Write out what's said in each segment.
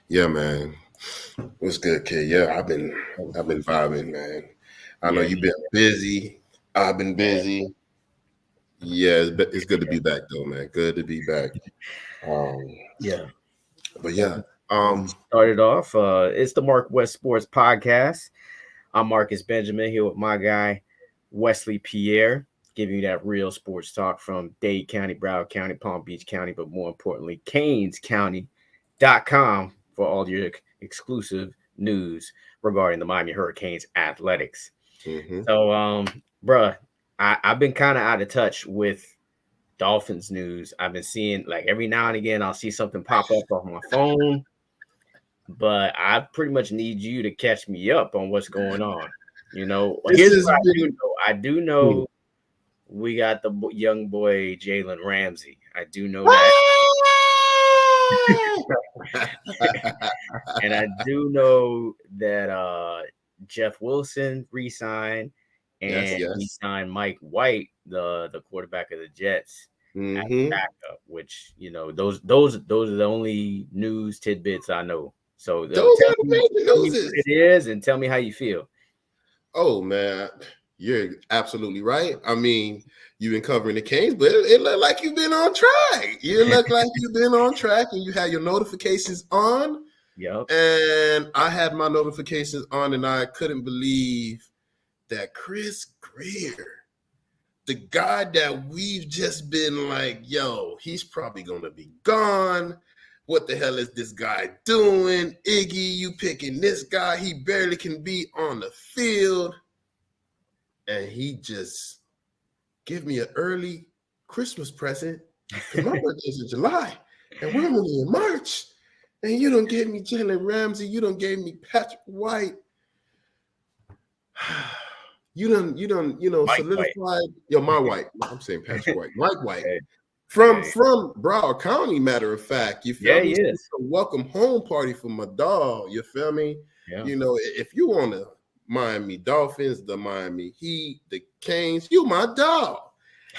Yeah, man. What's good, kid? Yeah, I've been vibing, man. I know Yeah, you've been busy. I've been busy. Yeah, it's good to be back though, man. Good to be back. Um, yeah. but Well, yeah, we started off. It's the MarcWes Sports Podcast. I'm Marcus Benjamin here with my guy Wesley Pierre, giving you that real sports talk from Dade County, Broward County, Palm Beach County, but more importantly, CanesCounty.com for all your exclusive news regarding the Miami Hurricanes athletics. hmm So, bruh, I've been kind of out of touch with Dolphins news. I've been seeing like every now and again I'll see something pop up on my phone, but I pretty much need you to catch me up on what's going on. this Here's has what I do been. know. I do know we got the young boy Jalen Ramsey. I do know that, and I do know that Jeff Wilson re-signed, Yes, and we yes. signed Mike White, the quarterback of the Jets, as hmm backup. Which those are the only news tidbits I know. So Those are the major tell me what noses. it is, and tell me how you feel. Oh man, you're absolutely right. I mean, you've been covering the Canes, but it looked like you've been on track. You look like you've been on track, and you had your notifications on. Yep. And I had my notifications on, and I couldn't believe that Chris Greer, the guy that we've just been like, yo, he's probably gonna be gone. What the hell is this guy doing? Iggy, you picking this guy? He barely can be on the field. And he just give me an early Christmas present because my birthday's in July and we're only in March. And you don't give me Jalen Ramsey. You don't give me Patrick White. Mike White. solidified. Yo, my White. I'm saying Patrick White. Mike White. Okay. From Okay. Broward County, matter of fact. You Yeah, feel me? he So it's is. a welcome home party for my dog. You feel me? Yeah. If you want to Miami Dolphins, the Miami Heat, the Canes, you my dog.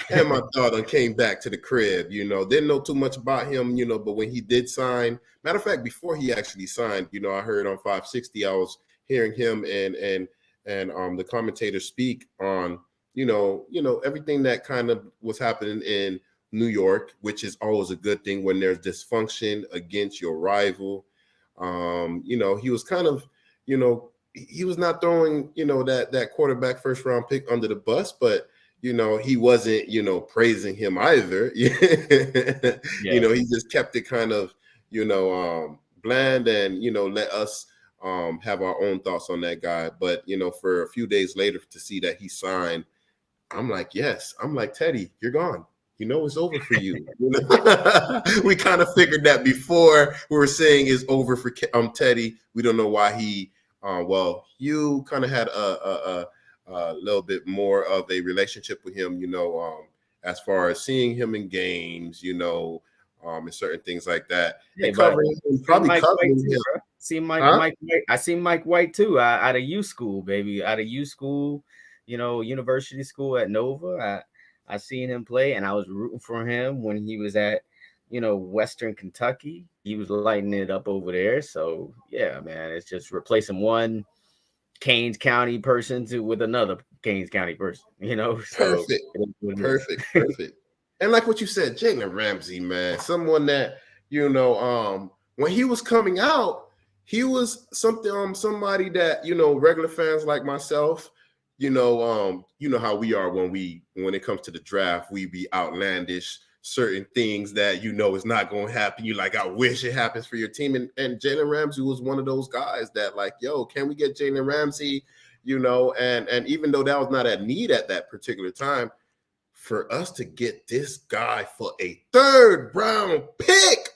And my daughter came back to the crib, didn't know too much about him, but when he did sign, matter of fact, before he actually signed, I heard on 560, I was hearing him and the commentator speak on, everything that kind of was happening in New York, which is always a good thing when there's dysfunction against your rival. He was kind of, he was not throwing, that quarterback first round pick under the bus, but he wasn't, praising him either. He just kept it kind of, bland and, let us have our own thoughts on that guy. But, for a few days later to see that he signed, I'm like, yes. I'm like, Teddy, you're gone. It's over for you. We kind of figured that before we were saying it's over for Teddy. We don't know why he, you kind of had a little bit more of a relationship with him, as far as seeing him in games, and certain things like that, Yeah, and but covering him, see probably Mike White covering too, him. bro. See Huh? Mike White. I see Mike White too. Out of U school, baby. Out of U school, university school at Nova. I seen him play, and I was rooting for him when he was at, Western Kentucky. He was lighting it up over there. So yeah, man, it's just replacing one Canes County person with another Canes County person. So Perfect, it is what it perfect, is. perfect. And like what you said, Jalen Ramsey, man, someone that when he was coming out, he was somebody that regular fans like myself, how we are when it comes to the draft, we be outlandish certain things that is not going to happen. You like, I wish it happens for your team, and Jalen Ramsey was one of those guys that like, yo, can we get Jalen Ramsey? And even though that was not a need at that particular time, for us to get this guy for a third round pick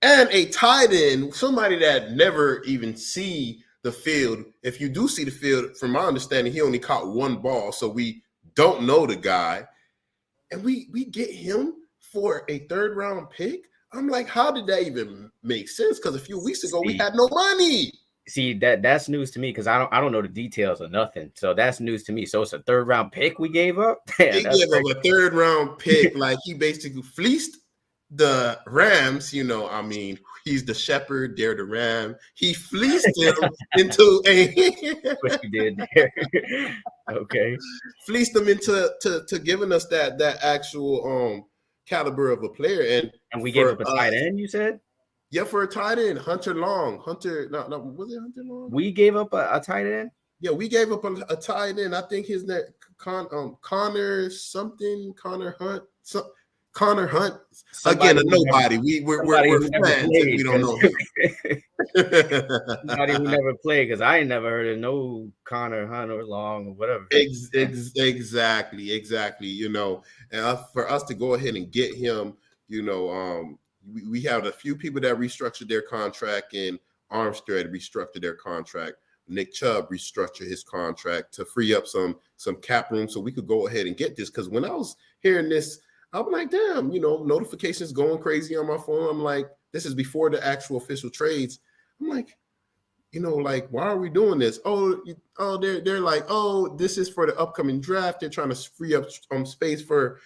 and a tight end, somebody that never even see the field. If you do see the field, from my understanding, he only caught one ball, so we don't know the guy. And we get him for a third round pick. I'm like, how did that even make sense? Because a few weeks ago we had no money. See that's news to me because I don't know the details or nothing. So that's news to me. So it's a third round pick we gave up. They Damn, that's gave him crazy. a third round pick, like he basically fleeced the Rams, I mean, he's the shepherd, they're the ram. He fleeced him into What you did there. Okay. fleeced him into to giving us that actual caliber of a player. And we gave For up a tight end, you said? Yeah, for a tight end, Hunter Long. No, was it Hunter Long? We gave up a tight end? Yeah, we gave up a tight end. I think his name Connor something, Connor Hunt. Connor Hunt. Again, a nobody. We're fans and we don't know him. Somebody who never played, because I ain't never heard of no Connor Hunt or Long or whatever. Exactly. And for us to go ahead and get him, we have a few people that restructured their contract, and Armstead restructured their contract. Nick Chubb restructured his contract to free up some cap room so we could go ahead and get this. Because when I was hearing this, I'm like, damn, notifications going crazy on my phone. I'm like, this is before the actual official trades. I'm like, why are we doing this? They're like, this is for the upcoming draft. They're trying to free up space for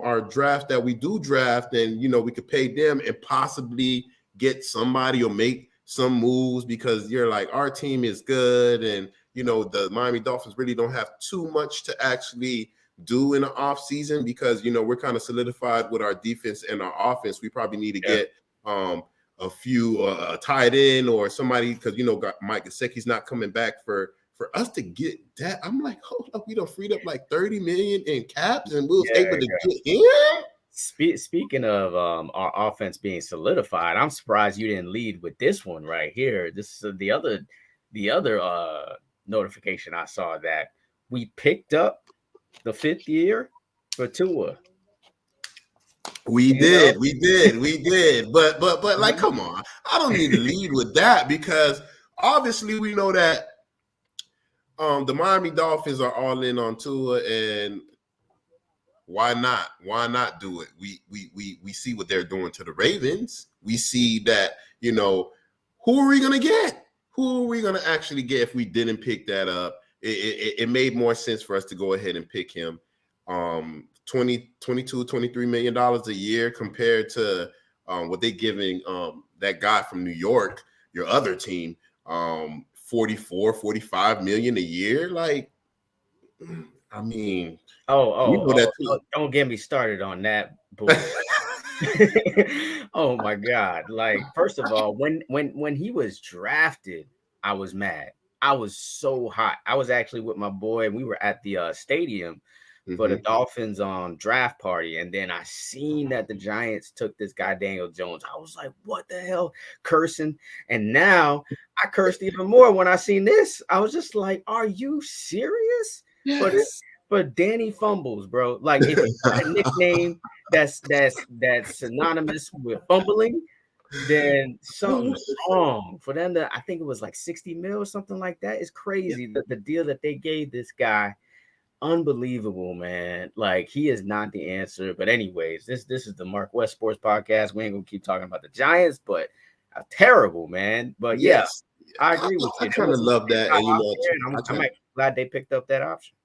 our draft that we do draft, and we could pay them and possibly get somebody or make some moves, because you're like, our team is good, and the Miami Dolphins really don't have too much to actually do in the off season, because we're kind of solidified with our defense and our offense. We probably need to get a few tight end or somebody, because Mike Gesicki's not coming back for us to get that. I'm like, hold up, we done freed up like $30 million in caps, and we was able to get him. Speaking of our offense being solidified, I'm surprised you didn't lead with this one right here. This is the other notification I saw, that we picked up the 5th year for Tua. We did. But like, come on. I don't need to lead with that, because obviously we know that the Miami Dolphins are all in on Tua, and why not? Why not do it? We see what they're doing to the Ravens. We see that, who are we going to get? Who are we going to actually get if we didn't pick that up? It made more sense for us to go ahead and pick him. $23 million a year compared to what they giving that guy from New York, your other team, 45 million a year. Like, I mean, don't get me started on that. Oh my God. Like, first of all, when he was drafted, I was mad. I was so hot. I was actually with my boy, and we were at the stadium for the Dolphins draft party. And then I seen that the Giants took this guy, Daniel Jones. I was like, what the hell? Cursing. And now I cursed even more when I seen this. I was just like, are you serious? Yes. But Danny Fumbles, bro. Like, if you got a nickname that's synonymous with fumbling, then something's wrong. For them to, I think it was like 60 mil or something like that. It's crazy. The deal that they gave this guy. Unbelievable, man. Like, he is not the answer. But anyways, this is the MarcWes Sports Podcast. We ain't gonna keep talking about the Giants, but terrible, man. But yes, I agree with you. I kind of love that, and I'm glad they picked up that option.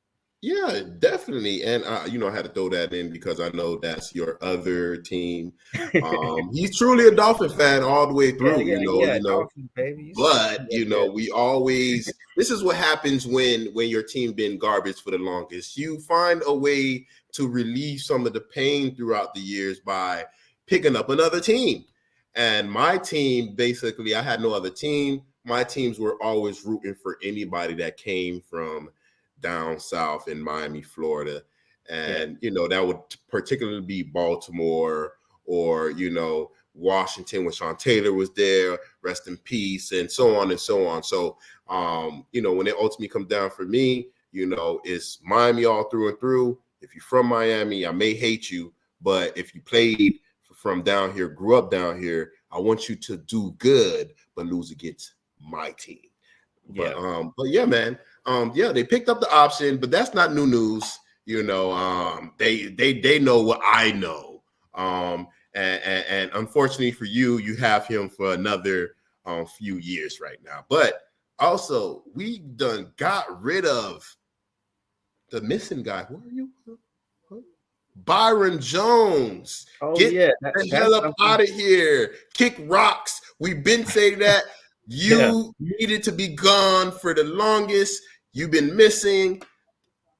Yeah, definitely. And I had to throw that in because I know that's your other team. He's truly a Dolphin fan all the way through, Dolphins, baby. But we always, this is what happens when your team been garbage for the longest. You find a way to relieve some of the pain throughout the years by picking up another team. And my team, basically, I had no other team. My teams were always rooting for anybody that came from down south in Miami, Florida. And, that would particularly be Baltimore or, Washington when Sean Taylor was there, rest in peace, and so on and so on. So, when it ultimately comes down for me, it's Miami all through and through. If you're from Miami, I may hate you, but if you played from down here, grew up down here, I want you to do good, but lose against my team. But yeah, man. They picked up the option, but that's not new news. They know what I know. And unfortunately for you, you have him for another few years right now. But also, we done got rid of the missing guy. Who are you? Byron Jones. Oh Get yeah, the that's hell up something. out of here. Kick rocks. We've been saying that. Yeah, You needed to be gone for the longest. You've been missing.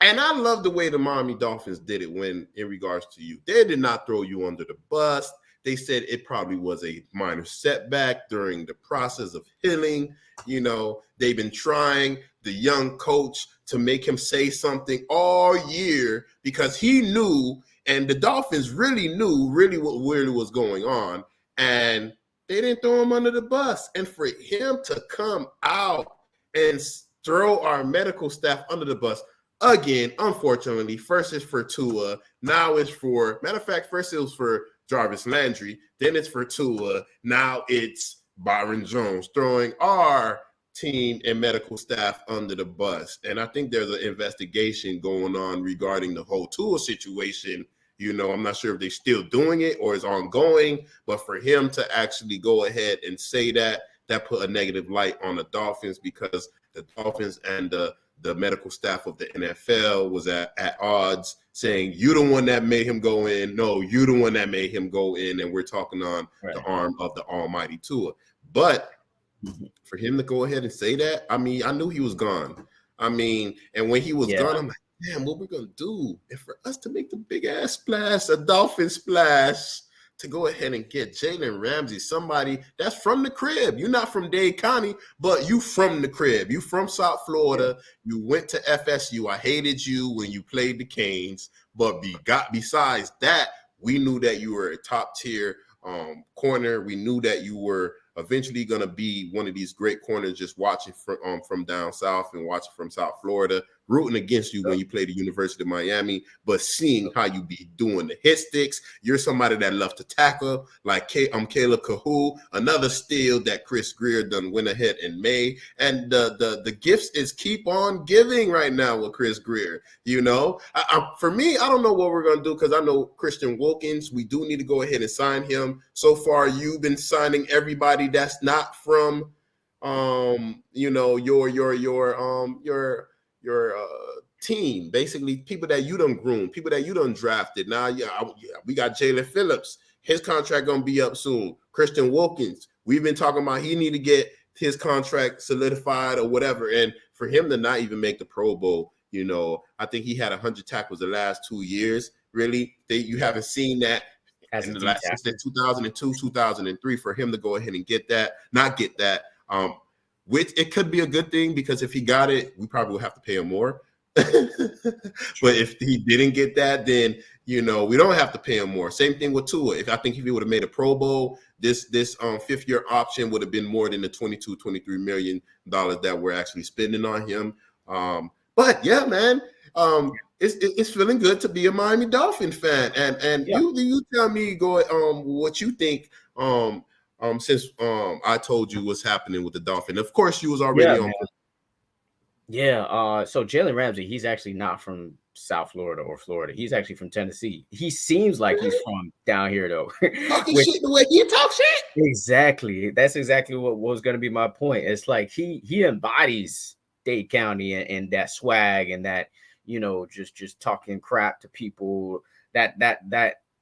And I love the way the Miami Dolphins did it when in regards to you. They did not throw you under the bus. They said it probably was a minor setback during the process of healing. You know, they've been trying the young coach to make him say something all year because he knew, and the Dolphins really knew what really was going on. And they didn't throw him under the bus. And for him to come out and throw our medical staff under the bus, again, unfortunately, first is for Tua. Now it's for, matter of fact, first it was for Jarvis Landry. Then it's for Tua. Now it's Byron Jones throwing our team and medical staff under the bus. And I think there's an investigation going on regarding the whole Tua situation. You know, I'm not sure if they're still doing it or it's ongoing, but for him to actually go ahead and say that put a negative light on the Dolphins because the Dolphins and the medical staff of the NFL was at odds, saying, you the one that made him go in. No, you the one that made him go in. And we're talking on the arm of the almighty Tua. But for him to go ahead and say that, I mean, I knew he was gone. I mean, and when he was gone, I'm like, damn, what we're going to do? And for us to make the big ass splash, a Dolphin splash, to go ahead and get Jalen Ramsey, somebody that's from the crib. You're not from Dade County, but you from the crib. You from South Florida. You went to FSU. I hated you when you played the Canes. But besides that, we knew that you were a top tier corner. We knew that you were eventually going to be one of these great corners, just watching from down south and watching from South Florida, rooting against you when you play the University of Miami, but seeing how you be doing the hit sticks. You're somebody that loves to tackle, like Caleb Cahoon, another steal that Chris Greer done went ahead and made. And the gifts is keep on giving right now with Chris Greer. You know, for me, I don't know what we're going to do because I know Christian Wilkins, we do need to go ahead and sign him. So far, you've been signing everybody that's not from, you know, your team, basically people that you done groomed, people that you done drafted. Now, we got Jalen Phillips. His contract gonna be up soon. Christian Wilkins, we've been talking about he need to get his contract solidified or whatever. And for him to not even make the Pro Bowl, you know, I think he had 100 tackles the last 2 years. Really, you haven't seen that in the last since 2002, 2003 for him to go ahead and not get that. Which it could be a good thing because if he got it, we probably would have to pay him more. But if he didn't get that, then, you know, we don't have to pay him more. Same thing with Tua. I think if he would have made a Pro Bowl, this fifth year option would have been more than the $23 million that we're actually spending on him. But yeah, man, it's feeling good to be a Miami Dolphin fan. And you tell me what you think since I told you what's happening with the Dolphin. Of course, you was already on. Yeah. So Jalen Ramsey, he's actually not from South Florida or Florida. He's actually from Tennessee. He seems like he's from down here, though. Talking shit the way he talk shit. Exactly. That's exactly what was going to be my point. It's like he embodies Dade County and that swag and that, you know, just talking crap to people. That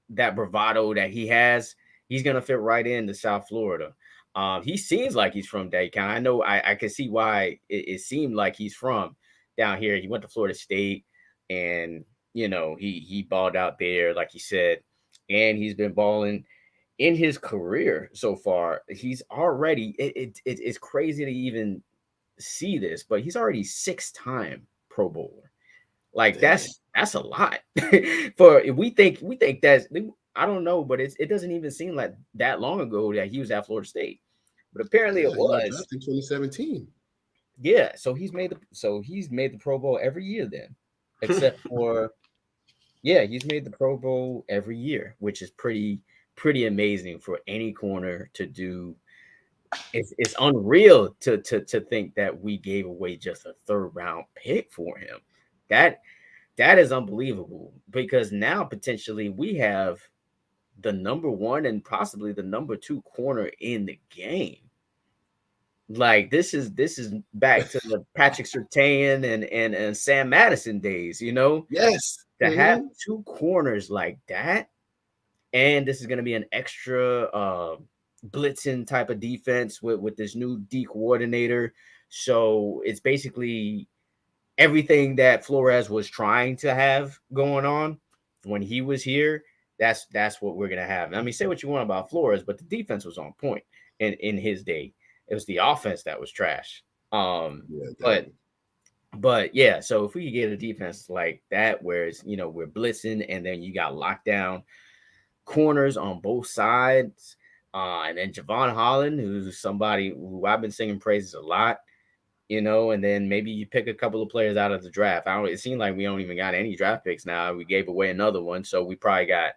bravado that he has. He's gonna fit right into South Florida. He seems like he's from Dade County. I know I can see why it seemed like he's from down here. He went to Florida State and, you know, he balled out there, like he said, and he's been balling in his career so far. He's already, it's crazy to even see this, but he's already 6-time Pro Bowler. Like that's a lot. For we think that's, I don't know, but it doesn't even seem like that long ago that he was at Florida State. But apparently it was in 2017. Yeah, so he's made the Pro Bowl every year then, except for he's made the Pro Bowl every year, which is pretty amazing for any corner to do. It's unreal to think that we gave away just a 3rd round pick for him. That is unbelievable because now potentially we have the number 1 and possibly the number 2 corner in the game. Like this is back to the Patrick Surtain and Sam Madison days, you know, Yes. to have two corners like that. And this is going to be an extra blitzing type of defense with this new D coordinator. So it's basically everything that Flores was trying to have going on when he was here. That's what we're gonna have. I mean, say what you want about Flores, but the defense was on point in his day. It was the offense that was trash. Yeah, But definitely. yeah, so if we could get a defense like that, where it's we're blitzing and then you got lockdown corners on both sides, and then Javon Holland, who's somebody who I've been singing praises a lot, and then maybe you pick a couple of players out of the draft. It seems like we don't even got any draft picks now. We gave away another one, so we probably got,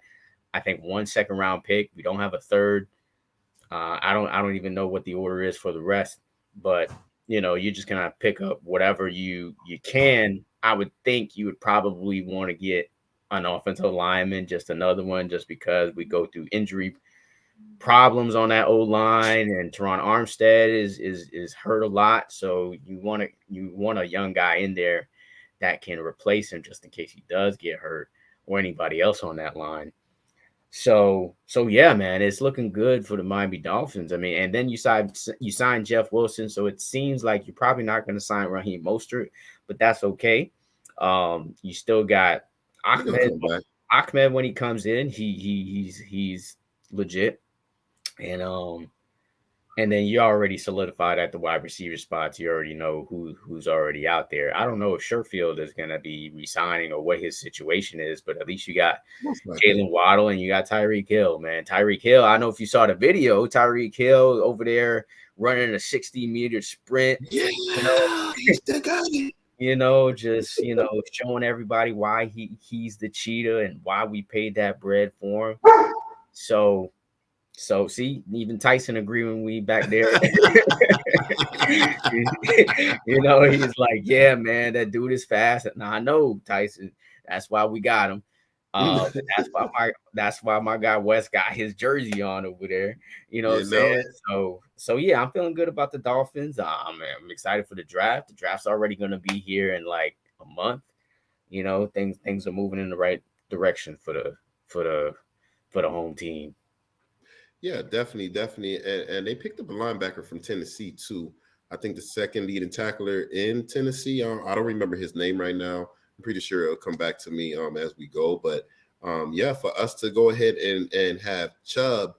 I think, 1 second-round pick. We don't have a third. I don't even know what the order is for the rest, but you just kind of pick up whatever you can. I would think you would probably want to get an offensive lineman, just another one, just because we go through injury problems on that old line, and Teron Armstead is hurt a lot. So you want a young guy in there that can replace him just in case he does get hurt, or anybody else on that line. So yeah, man, it's looking good for the Miami Dolphins. I mean, and then you signed Jeff Wilson, so it seems like you're probably not going to sign Raheem Mostert, but that's okay. You still got He gonna Ahmed. come back. Ahmed, when he comes in, he's legit. And then you already solidified at the wide receiver spots. You already know who's already out there. I don't know if Sherfield is going to be resigning or what his situation is, but at least you got Most likely. Jalen Waddle and you got Tyreek Hill, man. Tyreek Hill, I know if you saw the video, Tyreek Hill over there running a 60-meter sprint, Yeah, you know, he still got it. just showing everybody why he's the cheetah and why we paid that bread for him. So see, even Tyson agreeing we back there. He's like, yeah, man, that dude is fast. Now I know Tyson. That's why we got him. But that's why my guy West got his jersey on over there. You know what I'm You know saying? it. So yeah, I'm feeling good about the Dolphins. I'm excited for the draft. The draft's already gonna be here in like a month. Things are moving in the right direction for the home team. Yeah, definitely, definitely. And they picked up a linebacker from Tennessee too. I think the second leading tackler in Tennessee. I don't remember his name right now. I'm pretty sure it'll come back to me as we go. But yeah, for us to go ahead and have Chubb,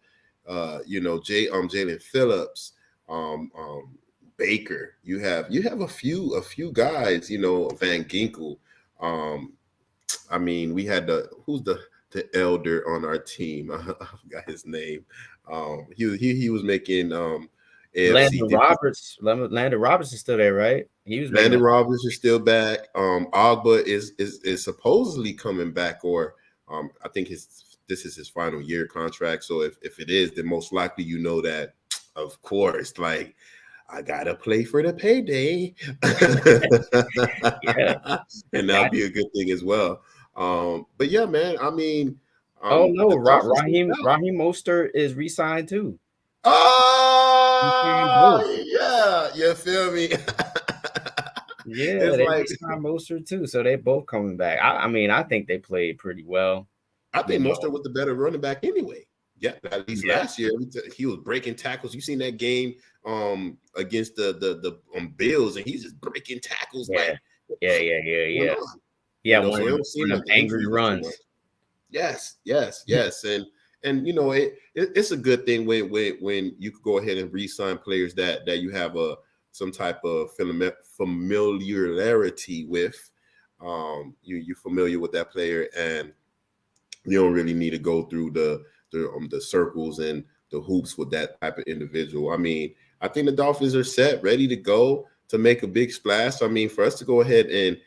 Jalen Phillips, Baker. You have a few guys. Van Ginkel. I mean, we had who's the elder on our team. I forgot his name. He was making AFC. Landon Roberts is still there, right? He was making Landon Roberts is still back. Agba is supposedly coming back, or I think this is his final year contract. So if it is, then most likely that, of course, like I gotta play for the payday. yeah. And that'll be a good thing as well. But yeah, man, I mean, Oh no, the Dolphins are Raheem Mostert is re-signed too. He signed both. oh yeah, you feel me? Yeah, It's they like re-signed Mostert too, so they both coming back. I mean, I think they played pretty well. I You think know, Mostert was the better running back anyway. Yeah, at least yeah, last year he was breaking tackles. You seen that game against the Bills, and he's just breaking tackles yeah, like what's going yeah. on? Yeah, So we don't see one of like them the angry injuries are too much. runs. Yes, and it's a good thing when you could go ahead and re-sign players that you have some type of familiarity with. You're familiar with that player, and you don't really need to go through the circles and the hoops with that type of individual. I mean, I think the Dolphins are set, ready to go to make a big splash. I mean, for us to go ahead and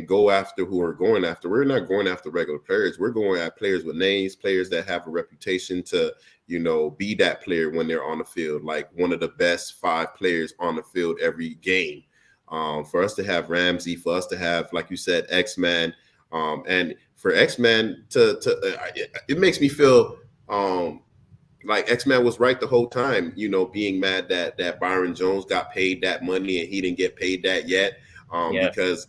go after who we're going after, we're not going after regular players. We're going at players with names, players that have a reputation to, be that player when they're on the field, like one of the best 5 players on the field every game. For us to have Ramsey, for us to have, like you said, X-Man, and for X-Man it makes me feel like X-Man was right the whole time, being mad that Byron Jones got paid that money and he didn't get paid that yet, Yeah, because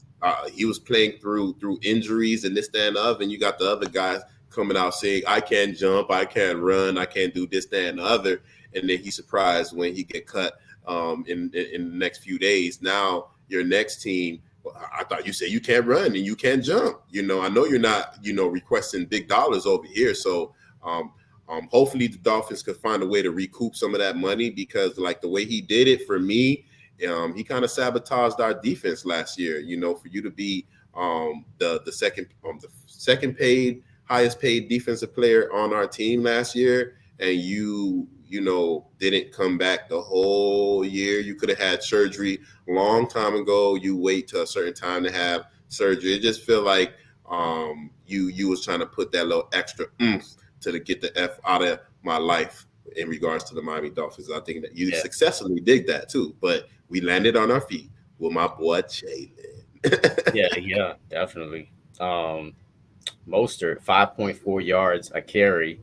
he was playing through injuries and this, that, and the other. And you got the other guys coming out saying, I can't jump, I can't run, I can't do this, that, and the other. And then he's surprised when he get cut in the next few days. Now your next team, I thought you said you can't run and you can't jump. I know you're not, requesting big dollars over here. So hopefully the Dolphins could find a way to recoup some of that money, because like the way he did it for me, he kind of sabotaged our defense last year. For you to be the second paid, highest paid defensive player on our team last year, and you didn't come back the whole year. You could have had surgery a long time ago. You wait till a certain time to have surgery. It just feel like you was trying to put that little extra oomph to get the F out of my life in regards to the Miami Dolphins. I think that you successfully did that too, but we landed on our feet with my boy Jalen. yeah, definitely. Mostert 5.4 yards a carry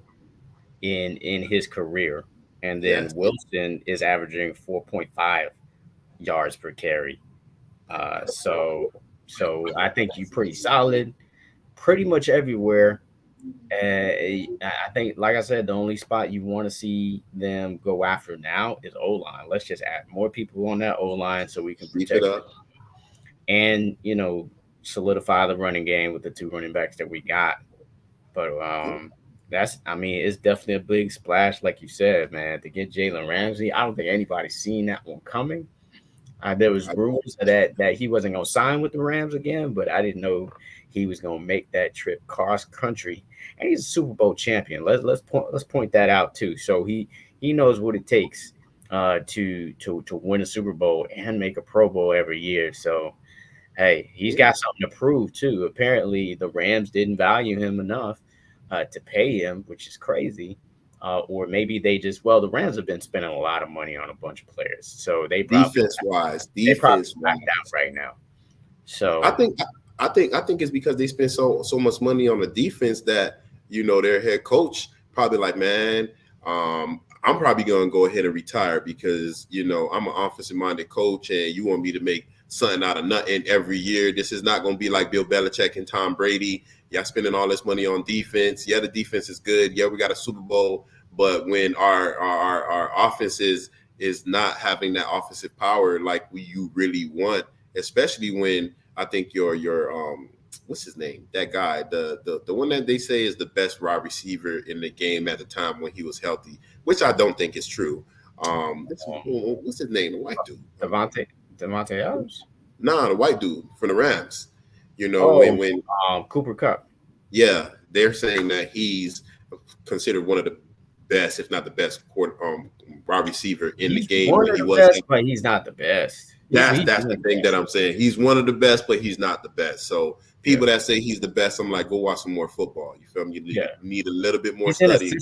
in his career, and then Wilson is averaging 4.5 yards per carry. So I think you're pretty solid, pretty much everywhere. I think, like I said, the only spot you want to see them go after now is O line. Let's just add more people on that O line so we can protect it and solidify the running game with the two running backs that we got. But it's definitely a big splash, like you said, man, to get Jalen Ramsey. I don't think anybody's seen that one coming. There was rumors that he wasn't going to sign with the Rams again, but I didn't know he was going to make that trip cross country. And he's a Super Bowl champion. Let's point that out too. So he knows what it takes to win a Super Bowl and make a Pro Bowl every year. So hey, he's got something to prove too. Apparently, the Rams didn't value him enough to pay him, which is crazy. Or maybe the Rams have been spending a lot of money on a bunch of players, so they probably defense backed out right now. So I think it's because they spend so much money on the defense that their head coach probably like, man, I'm probably gonna go ahead and retire because I'm an offensive minded coach and you want me to make something out of nothing every year. This is not going to be like Bill Belichick and Tom Brady. Y'all spending all this money on defense. Yeah, the defense is good. Yeah, we got a Super Bowl. But when our offense is not having that offensive power like you really want, especially when I think your what's his name? That guy, the one that they say is the best wide receiver in the game at the time when he was healthy, which I don't think is true. What's his name? The white dude. Devontae Adams? Nah, the white dude from the Rams. When Cooper Kupp. Yeah, they're saying that he's considered one of the best, if not the best, wide receiver in the game. One of the best, but he's not the best. That's the thing that I'm saying. He's one of the best, but he's not the best. So people that say he's the best, I'm like, go watch some more football. You feel me? You need a little bit more study.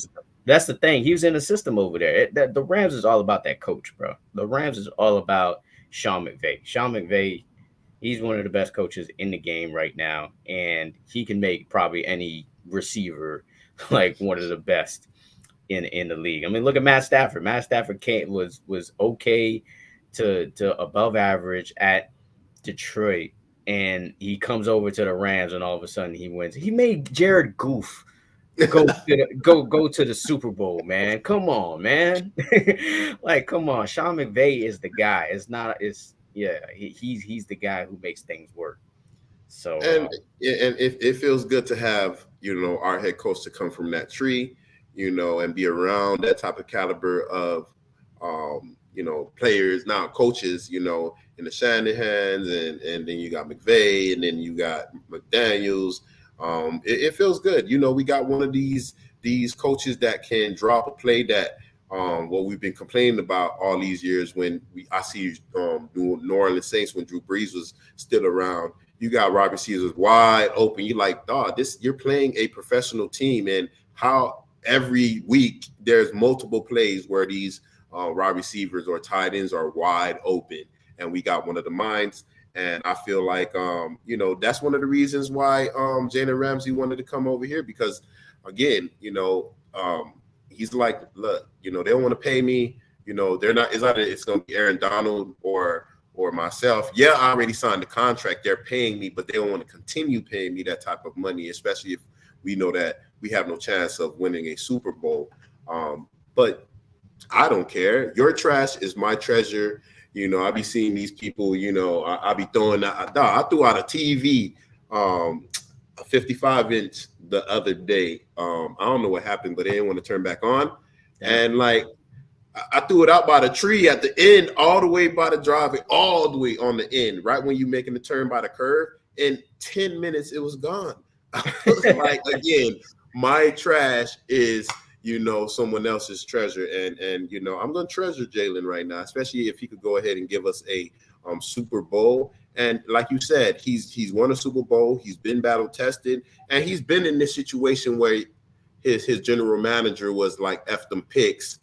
That's the thing. He was in the system over there. The Rams is all about that coach, bro. The Rams is all about Sean McVay. Sean McVay, he's one of the best coaches in the game right now, and he can make probably any receiver like one of the best in the league. I mean, look at Matt Stafford. Matt Stafford was okay to above average at Detroit, and he comes over to the Rams, and all of a sudden he wins. He made Jared Goff go to the Super Bowl, man. Come on, man. Like, come on. Sean McVay is the guy. He's the guy who makes things work. So and it feels good to have our head coach to come from that tree, and be around that type of caliber of players, now coaches, in the Shanahans, and then you got McVay, and then you got McDaniels. It feels good. We got one of these coaches that can drop a play that what we've been complaining about all these years when I see New Orleans Saints when Drew Brees was still around. You got wide receivers wide open. You're like, dog, you're playing a professional team, and how every week there's multiple plays where these wide receivers or tight ends are wide open, and we got one of the minds. And I feel like, that's one of the reasons why Jalen Ramsey wanted to come over here because, again, He's like, look, they don't want to pay me. They're not. It's going to be Aaron Donald or myself. Yeah, I already signed the contract. They're paying me, but they don't want to continue paying me that type of money, especially if we know that we have no chance of winning a Super Bowl. But I don't care. Your trash is my treasure. I be seeing these people, I be throwing out. I threw out a TV, a 55-inch the other day. I don't know what happened, but they didn't want to turn back on. And like, I threw it out by the tree at the end, all the way by the driveway, all the way on the end, right when you're making the turn by the curve. In 10 minutes, it was gone. I was like, again, my trash is, someone else's treasure. And I'm going to treasure Jalen right now, especially if he could go ahead and give us a Super Bowl. And like you said, he's won a Super Bowl. He's been battle tested. And he's been in this situation where his general manager was like, F them picks.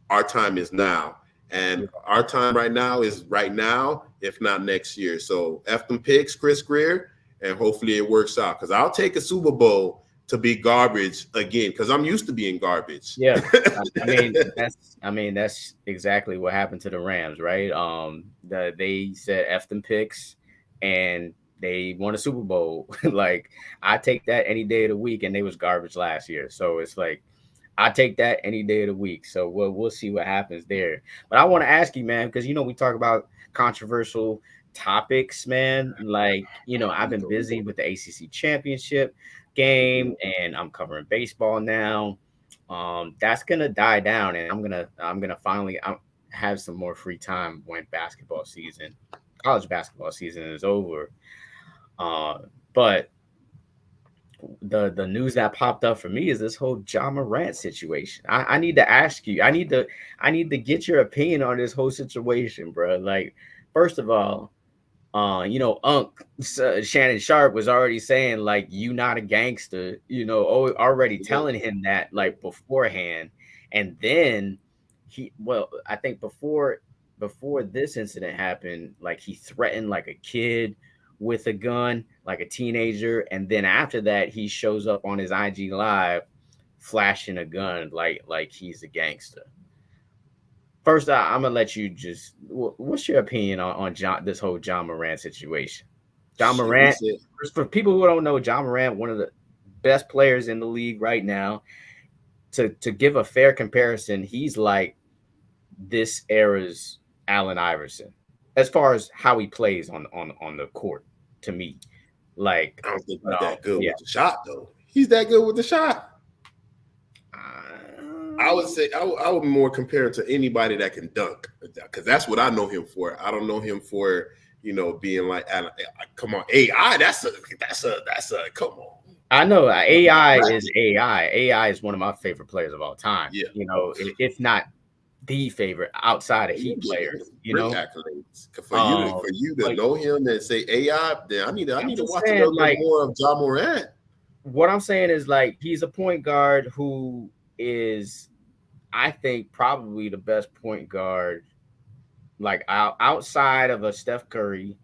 Our time is now. And our time right now is right now, if not next year. So F them picks, Chris Greer, and hopefully it works out. Because I'll take a Super Bowl to be garbage again, because I'm used to being garbage. Yeah. I mean, that's exactly what happened to the Rams, right? They said F them picks and they won a Super Bowl. Like, I take that any day of the week, and they was garbage last year. So it's like, I take that any day of the week. So we'll see what happens there. But I want to ask you, man, because, we talk about controversial topics, man. Like, I've been busy with the ACC championship game, and I'm covering baseball now. That's going to die down, and I'm going to finally have some more free time when college basketball season is over. But the news that popped up for me is this whole Ja Morant situation. I need to ask you. I need to get your opinion on this whole situation, bro. Like, first of all, Shannon Sharp was already saying, like, you not a gangster, already telling him that, like, beforehand. And then I think before this incident happened, like, he threatened like a kid with a gun, like a teenager, and then after that he shows up on his IG live flashing a gun like he's a gangster. First, I'm gonna let you what's your opinion on this whole Ja Morant situation? Ja Morant, for people who don't know, Ja Morant, one of the best players in the league right now. To give a fair comparison, he's like this era's Allen Iverson as far as how he plays on the court. To me, like, I don't think he's that good with the shot, though. He's that good with the shot. I would say I would more compare him to anybody that can dunk, because that's what I know him for. I don't know him for being like, come on, AI. That's a come on. I know AI is AI. AI is one of my favorite players of all time. Yeah, if not the favorite outside of Heat players, accolades. For you to know him and say AI, then I need to watch a little bit more of Ja Morant. What I'm saying is, like, he's a point guard who is, I think, probably the best point guard, like, outside of a Steph Curry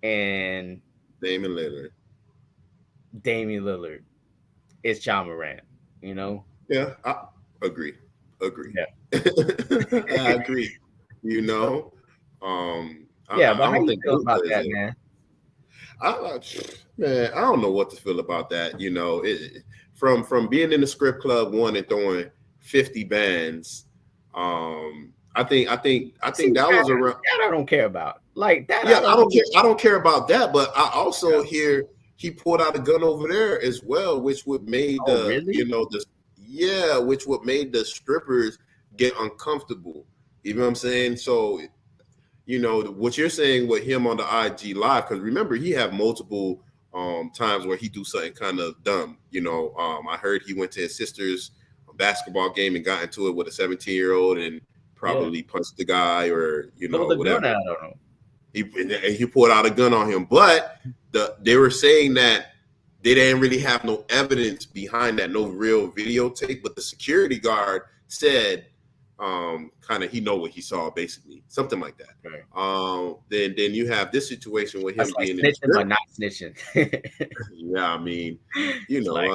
and Damian Lillard. It's Ja Morant, Yeah, I agree. Yeah. I agree. But how do you feel about that, man? I don't know what to feel about that. From being in the script club one and throwing 50 bands. I think that was around. That I don't care about. Like that. Yeah, I don't care about that. But I also hear he pulled out a gun over there as well, which would made which would made the strippers get uncomfortable. You know what I'm saying? So, what you're saying with him on the IG live, because remember, he had multiple times where he do something kind of dumb. I heard he went to his sister's basketball game and got into it with a 17-year-old and probably punched the guy, or whatever. He pulled out a gun on him, but they were saying that they didn't really have no evidence behind that, no real videotape. But the security guard said kind of he know what he saw, basically, something like that. Right. Then you have this situation with That's him like being in the snitching but strip. not snitching. Yeah, I mean, It's like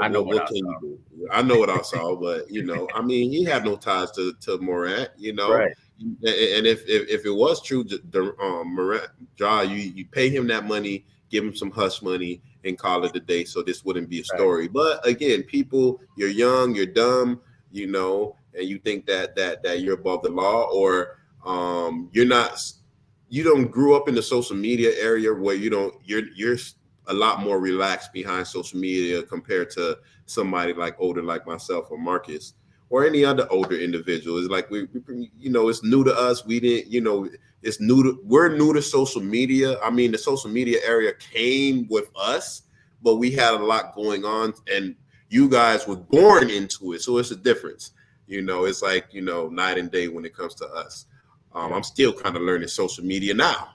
I know what what I can you saw. do? I know what I saw, but I mean, he had no ties to Morant, Right. and if it was true, the Morant, you pay him that money, give him some hush money, and call it a day, so this wouldn't be a Right. story. But again, people, you're young, you're dumb, and you think that you're above the law, or you're not. You don't grew up in the social media area where you don't. You're a lot more relaxed behind social media compared to somebody like older like myself or Marcus or any other older individual. It's like it's new to us. We didn't, it's we're new to social media. I mean, the social media area came with us, but we had a lot going on, and you guys were born into it. So it's a difference. It's like, night and day when it comes to us. Yeah. I'm still kind of learning social media now.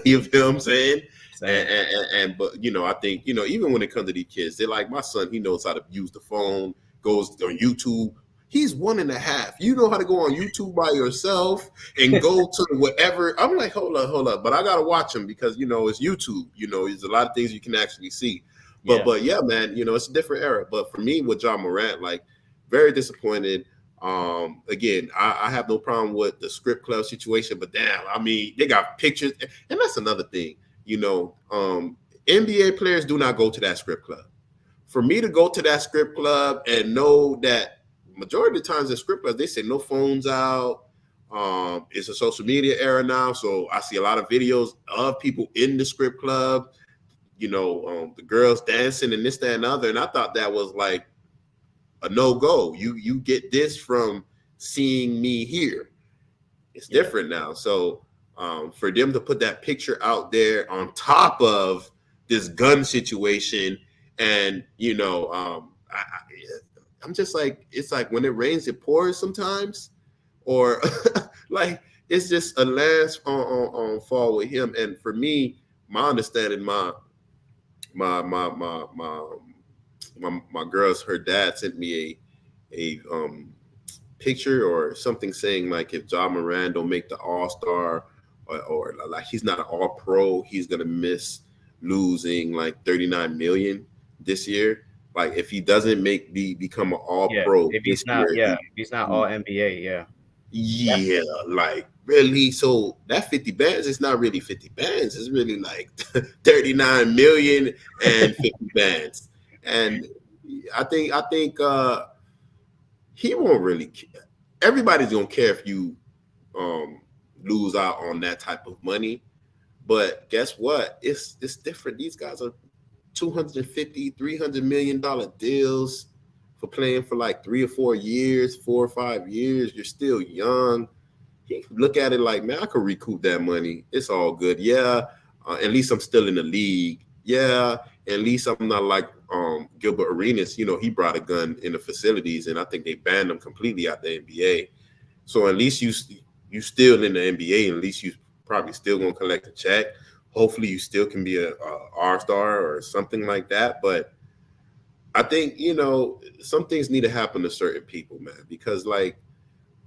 You feel what I'm saying? But I think even when it comes to these kids, they're like my son. He knows how to use the phone. Goes on YouTube. He's 1.5. You know how to go on YouTube by yourself and go to whatever. I'm like, hold up, but I gotta watch him because it's YouTube. There's a lot of things you can actually see. But yeah, man, it's a different era. But for me, with John Morant, like, very disappointed. Again, I have no problem with the script club situation, but damn, I mean, they got pictures, and that's another thing. NBA players do not go to that script club. For me to go to that script club and know that majority of the times in script clubs, they say no phones out. It's a social media era now, so I see a lot of videos of people in the script club. The girls dancing and this, that, and other, and I thought that was like a no-go. You get this from seeing me here. It's different now. So for them to put that picture out there on top of this gun situation, and I'm just like, it's like when it rains, it pours sometimes, or like it's just a last on fall with him. And for me, my understanding, my girls, her dad sent me a picture or something saying like if Ja Morant don't make the All-Star, or like he's not an All-Pro, he's gonna miss losing like 39 million this year. Like if he doesn't become an All-Pro If this he's not, year, if he's not all NBA, yeah, like really. So that 50 bands is not really 50 bands. It's really like 39 million and 50 bands. And I think he won't really care. Everybody's gonna care if you lose out on that type of money. But guess what? It's different. These guys are 250, $300 million deals for playing for like 4 or 5 years. You're still young. You look at it like, man, I could recoup that money. It's all good. Yeah, at least I'm still in the league. Yeah, at least I'm not like Gilbert Arenas. He brought a gun in the facilities, and I think they banned him completely out the NBA. So at least you still in the NBA, and at least you probably still gonna collect a check. Hopefully, you still can be a R-star or something like that. But I think some things need to happen to certain people, man, because like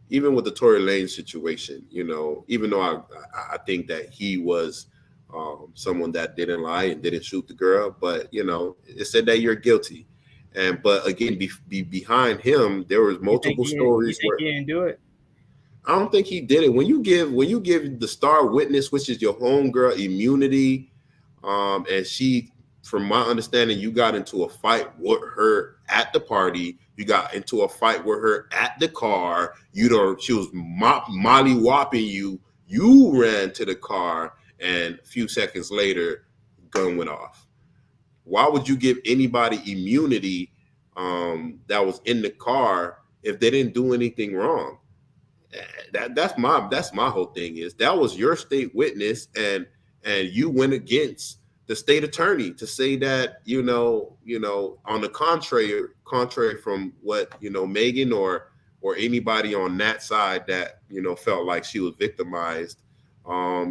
even with the Tory Lane situation, even though I think that he was someone that didn't lie and didn't shoot the girl, but it said that you're guilty. But again, behind him, there was multiple you stories think where he didn't do it? I don't think he did it. When you give the star witness, which is your homegirl, immunity, and she, from my understanding, you got into a fight with her at the party. You got into a fight with her at the car. She was molly whopping you. You ran to the car, and a few seconds later, gun went off. Why would you give anybody immunity that was in the car if they didn't do anything wrong? That's my whole thing is that was your state witness, and you went against the state attorney to say that on the contrary from what Megan or anybody on that side that felt like she was victimized.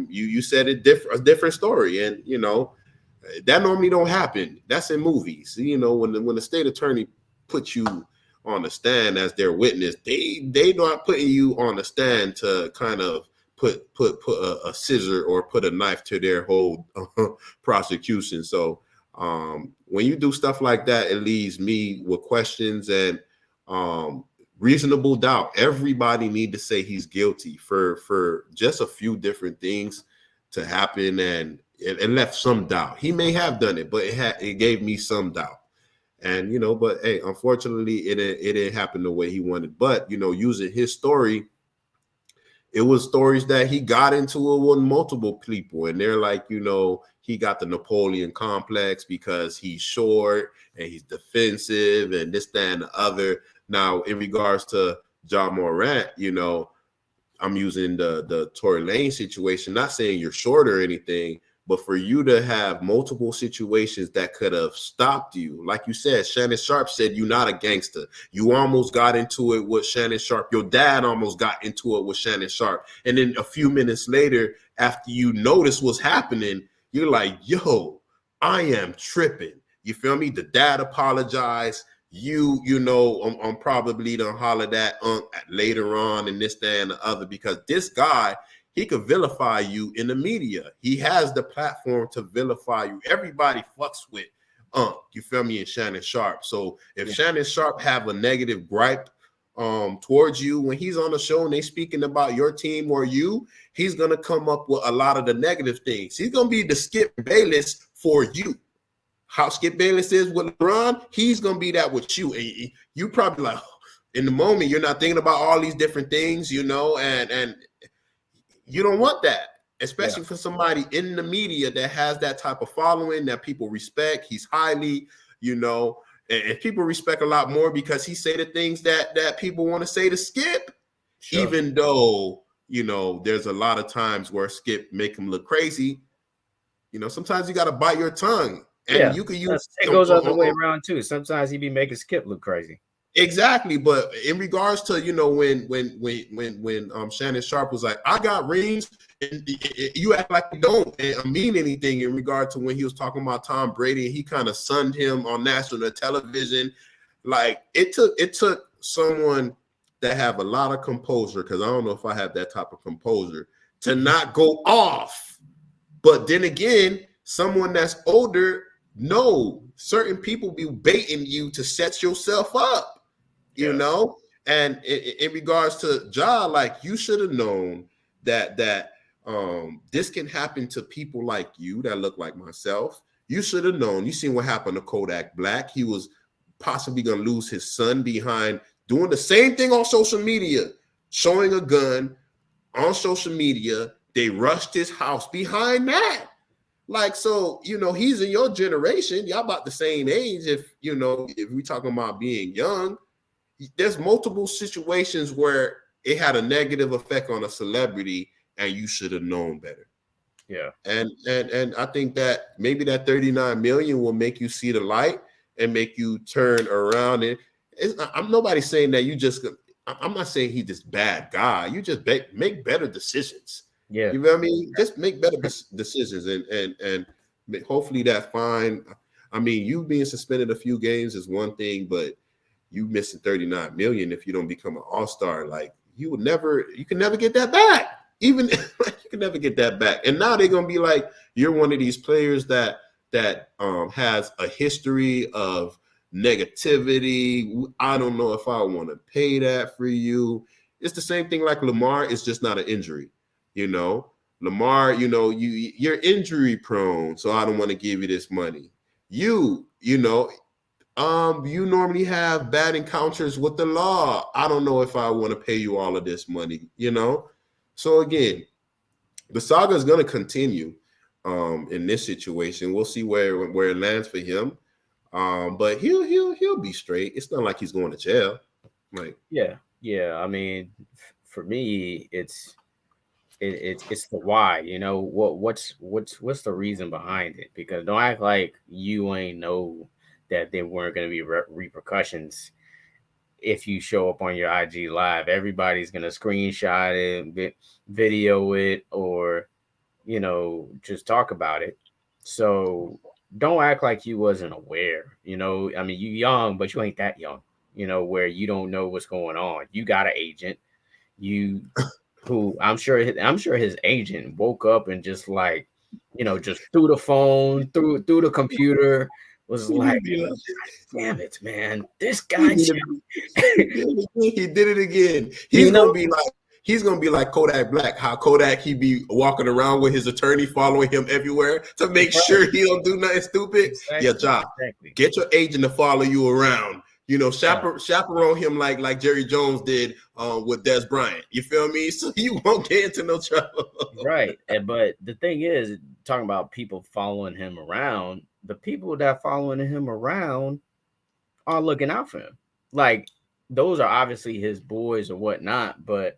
You said a different story, and that normally don't happen. That's in movies. When the state attorney puts you on the stand as their witness. They not putting you on the stand to kind of put a scissor or put a knife to their whole prosecution. So when you do stuff like that, it leaves me with questions and reasonable doubt. Everybody need to say he's guilty for just a few different things to happen, and it left some doubt. He may have done it, but it gave me some doubt. And but hey, unfortunately, it didn't happen the way he wanted. But using his story, it was stories that he got into it with multiple people, and they're like, he got the Napoleon complex because he's short and he's defensive and this, that, and the other. Now, in regards to Ja Morant, I'm using the Tory Lane situation, not saying you're short or anything, but for you to have multiple situations that could have stopped you. Like you said, Shannon Sharp said you're not a gangster. You almost got into it with Shannon Sharp. Your dad almost got into it with Shannon Sharp. And then a few minutes later, after you notice what's happening, you're like, yo, I am tripping. You feel me? The dad apologized. I'm probably gonna holler that later on and this, that, and the other, because this guy, he could vilify you in the media. He has the platform to vilify you. Everybody fucks with you feel me, and Shannon Sharp. So if Shannon Sharp have a negative gripe towards you when he's on the show and they speaking about your team or you, he's gonna come up with a lot of the negative things. He's gonna be the Skip Bayless for you. How Skip Bayless is with LeBron, he's gonna be that with you. And you probably like, in the moment, you're not thinking about all these different things, and you don't want that, especially for somebody in the media that has that type of following that people respect. He's highly, and people respect a lot more because he say the things that people want to say to Skip, even though, there's a lot of times where Skip make him look crazy. Sometimes you got to bite your tongue. And you can use it goes the other way around too. Sometimes he be making Skip look crazy. Exactly, but in regards to when Shannon Sharp was like, I got rings, and you act like you don't mean anything in regard to when he was talking about Tom Brady and he kind of sunned him on national television. Like it took someone that have a lot of composure, because I don't know if I have that type of composure, to not go off. But then again, someone that's older. No, certain people be baiting you to set yourself up, and in regards to Ja, like you should have known that this can happen to people like you that look like myself. You should have known. You seen what happened to Kodak Black. He was possibly going to lose his son behind doing the same thing on social media, showing a gun on social media. They rushed his house behind that. Like, so, he's in your generation. Y'all about the same age. If we talking about being young, there's multiple situations where it had a negative effect on a celebrity and you should have known better. Yeah. And I think that maybe that 39 million will make you see the light and make you turn around. And I'm nobody saying that I'm not saying he's this bad guy. You just make better decisions. Yeah, you know what I mean? Just make better decisions, and hopefully that fine. I mean, you being suspended a few games is one thing, but you missing 39 million if you don't become an all-star, like you can never get that back. Even you can never get that back. And now they're gonna be like, you're one of these players that has a history of negativity. I don't know if I want to pay that for you. It's the same thing like Lamar. It's just not an injury. Lamar, you're injury prone, so I don't want to give you this money. You normally have bad encounters with the law. I don't know if I want to pay you all of this money, So again, the saga is going to continue in this situation. We'll see where it lands for him. But he'll be straight. It's not like he's going to jail. Like, yeah. I mean, for me, it's the why. What's the reason behind it? Because don't act like you ain't know that there weren't going to be repercussions if you show up on your IG live. Everybody's going to screenshot it, video it, or just talk about it. So don't act like you wasn't aware. I mean, you young, but you ain't that young. where you don't know what's going on. You got an agent, you who I'm sure his agent woke up and just like, just threw the phone, through the computer, was like, damn it, man, this guy, he did it again. He's gonna be like Kodak Black. How Kodak he be walking around with his attorney following him everywhere to make sure he don't do nothing stupid. Exactly. Yeah, job. Exactly. Get your agent to follow you around. Chaperone him like Jerry Jones did with Des Bryant. You feel me? So you won't get into no trouble. Right. But the thing is, talking about people following him around, the people that following him around are looking out for him. Like, those are obviously his boys or whatnot. But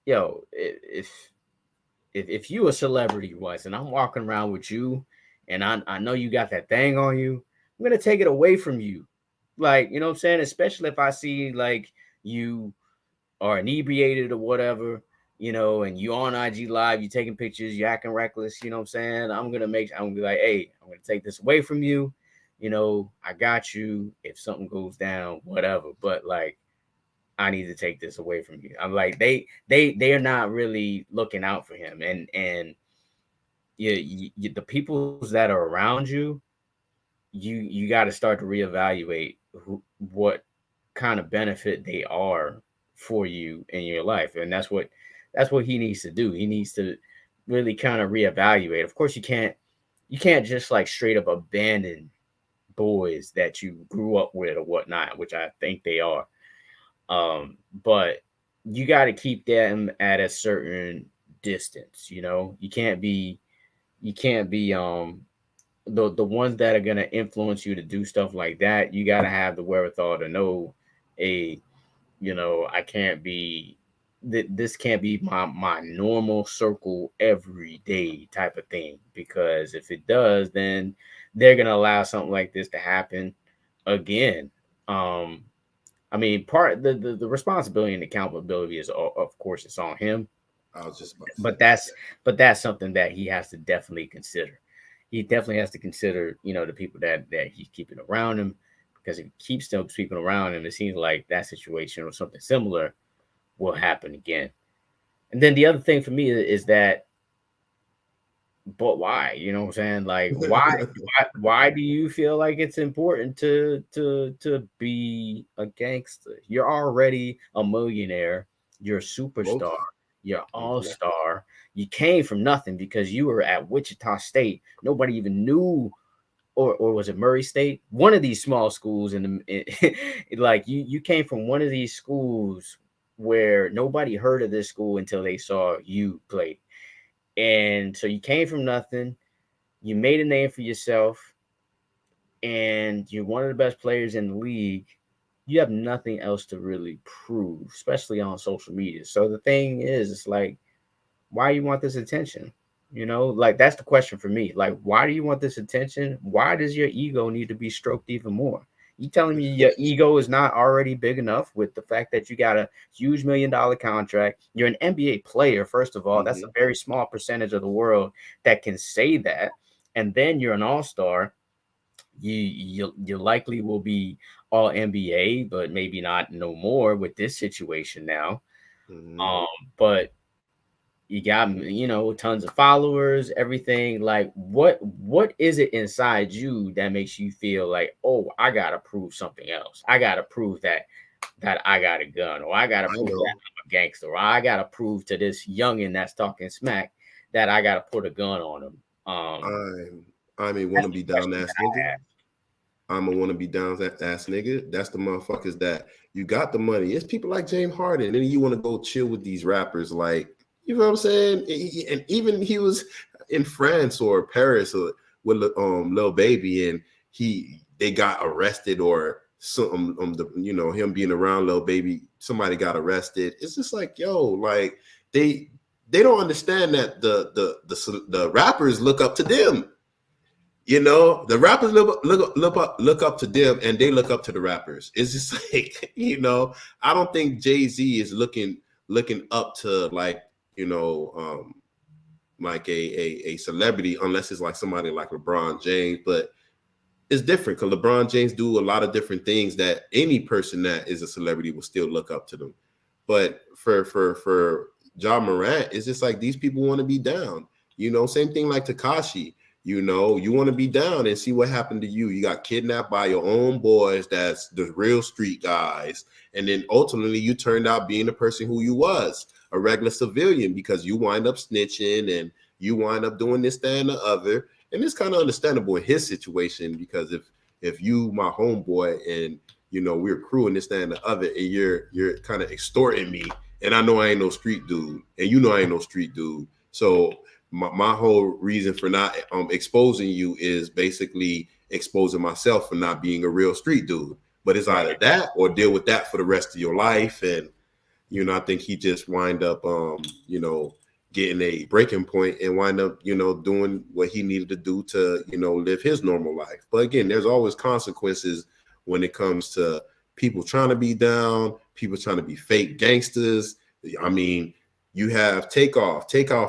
if you a celebrity once and I'm walking around with you and I know you got that thing on you, I'm gonna take it away from you. Like, you know what I'm saying? Especially if I see like you are inebriated or whatever, and you on IG Live, you taking pictures, you acting reckless, you know what I'm saying? I'm gonna be like, hey, I'm gonna take this away from you. I got you if something goes down, whatever. But like, I need to take this away from you. I'm like, they're not really looking out for him. And the people that are around you, you got to start to reevaluate what kind of benefit they are for you in your life. And that's what he needs to do. He needs to really kind of reevaluate. Of course, you can't just like straight up abandon boys that you grew up with or whatnot, which I think they are. But you got to keep them at a certain distance. You can't be the ones that are going to influence you to do stuff like that. You got to have the wherewithal to know, I can't be, this can't be my normal circle every day type of thing, because if it does, then they're going to allow something like this to happen again. I mean, the responsibility and accountability is, of course, it's on him. I was just about to say that's something that he has to definitely consider. He definitely has to consider, the people that he's keeping around him, because if he keeps them people around him, it seems like that situation or something similar will happen again. And then the other thing for me is that, but why? You know what I'm saying? Like, why do you feel like it's important to be a gangster? You're already a millionaire. You're a superstar. You're all-star. You came from nothing because you were at Wichita State. Nobody even knew, or was it Murray State? One of these small schools like you came from one of these schools where nobody heard of this school until they saw you play. And so you came from nothing, you made a name for yourself, and you're one of the best players in the league. You have nothing else to really prove, especially on social media. So the thing is, it's like, why you want this attention? Like, that's the question for me. Like, why do you want this attention? Why does your ego need to be stroked even more? You telling me your ego is not already big enough with the fact that you got a huge $1 million contract? You're an NBA player, first of all. Mm-hmm. That's a very small percentage of the world that can say that. And then you're an all-star. You likely will be all NBA, but maybe not no more with this situation now. Mm-hmm. But you got, tons of followers, everything. Like, what is it inside you that makes you feel like, oh, I gotta prove something else? I gotta prove that I got a gun, or I gotta prove that I'm a gangster, or I gotta prove to this youngin that's talking smack that I gotta put a gun on him. I'm a wanna be down ass nigga. I'm a wanna be down ass nigga. That's the motherfuckers that you got the money. It's people like James Harden, and then you want to go chill with these rappers like. You know what I'm saying? And even he was in France or Paris with Lil Baby, and they got arrested, or some him being around Lil Baby, somebody got arrested. It's just like, yo, like they don't understand that the rappers look up to them. The rappers look up to them, and they look up to the rappers. It's just like, I don't think Jay-Z is looking up to like. Like a celebrity, unless it's like somebody like LeBron James. But it's different because LeBron James do a lot of different things that any person that is a celebrity will still look up to them. But for Ja Morant, it's just like these people want to be down. You know, same thing like Takashi. You know, you want to be down and see what happened to you. You got kidnapped by your own boys. That's the real street guys. And then ultimately you turned out being the person who you was, a regular civilian, because you wind up snitching and you wind up doing this, that, and the other. And it's kind of understandable in his situation, because if you, my homeboy, and you know, we're crewing this, that, and the other, and you're kind of extorting me, and I know I ain't no street dude, and you know I ain't no street dude. So my whole reason for not exposing you is basically exposing myself for not being a real street dude. But it's either that or deal with that for the rest of your life. And you know, I think he just wind up you know, getting a breaking point and wind up, you know, doing what he needed to do to, you know, live his normal life. But again, there's always consequences when it comes to people trying to be down, people trying to be fake gangsters. I mean, you have Takeoff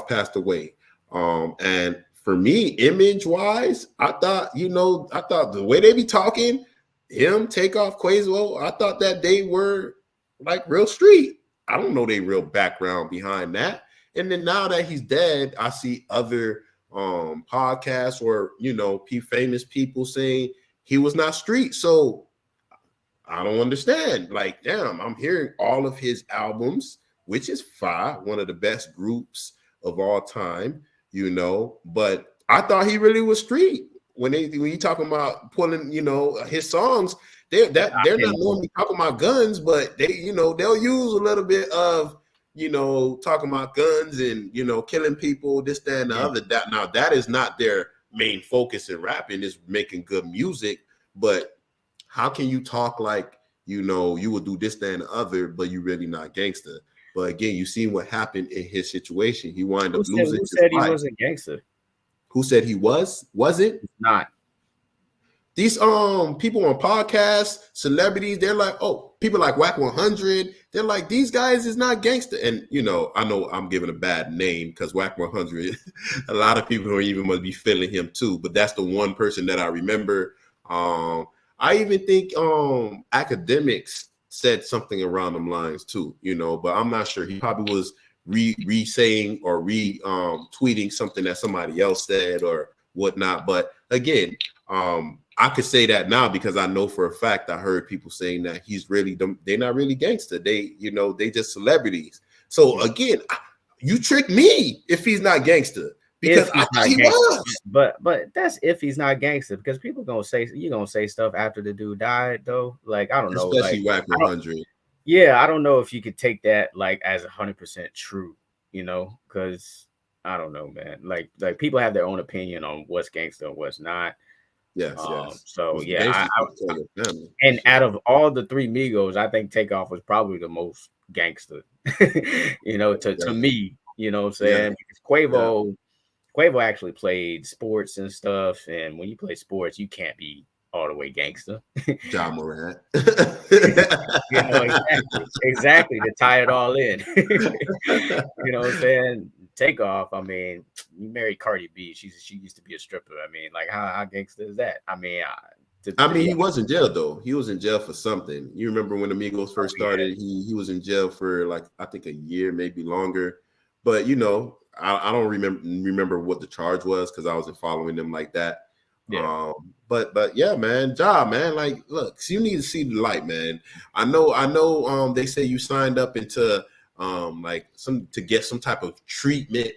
passed away. And for me, image wise, I thought the way they be talking, him, Takeoff, Quavo, I thought that they were like real street. I don't know their real background behind that. And then now that he's dead, I see other podcasts or, you know, famous people saying he was not street. So I don't understand. Like, damn, I'm hearing all of his albums, which is fire, one of the best groups of all time, you know. But I thought he really was street. When you talking about pulling, you know, his songs, they're not normally talking about guns, but they, you know, they'll use a little bit of, you know, talking about guns and, you know, killing people, this, that, and the other. That now that is not their main focus in rapping, is making good music. But how can you talk like, you know, you will do this, that, and the other, but you really not gangster? But again, you seen what happened in his situation. He wound up losing his life. Who said he wasn't gangster? Who said he was? Was it? It's not. These people on podcasts, celebrities, they're like, oh, people like Whack 100, they're like, these guys is not gangster. And you know I'm giving a bad name because Whack 100, a lot of people don't even must be feeling him too. But that's the one person that I remember. I even think Academics said something around them lines too, you know, but I'm not sure. He probably was re-saying or tweeting something that somebody else said or whatnot. But again, I could say that now because I know for a fact I heard people saying that he's really they're not really gangster. They, you know, they just celebrities. So again, you trick me if he's not gangster, because I thought he was. But that's if he's not gangster, because people gonna say, you're gonna say stuff after the dude died though. Like, I don't know, especially like, Whack 100. Yeah, I don't know if you could take that like as 100% true, you know, because I don't know, man. Like people have their own opinion on what's gangster and what's not. Yes, yes. So yeah, and out of all the three Migos, I think Takeoff was probably the most gangster, you know, to me, you know what I'm saying? Because Quavo actually played sports and stuff, and when you play sports, you can't be all the way gangster. Ja Morant. You know, exactly to tie it all in. You know what I'm saying? Takeoff, I mean, you married Cardi B. She used to be a stripper. I mean, like, how gangster is that? I mean, he was in jail though. He was in jail for something. You remember when the Migos first started? He was in jail for like, I think, a year, maybe longer. But you know, I don't remember what the charge was because I wasn't following them like that. Yeah. But yeah, man, man, like, look, so you need to see the light, man. I know. They say you signed up into like to get some type of treatment.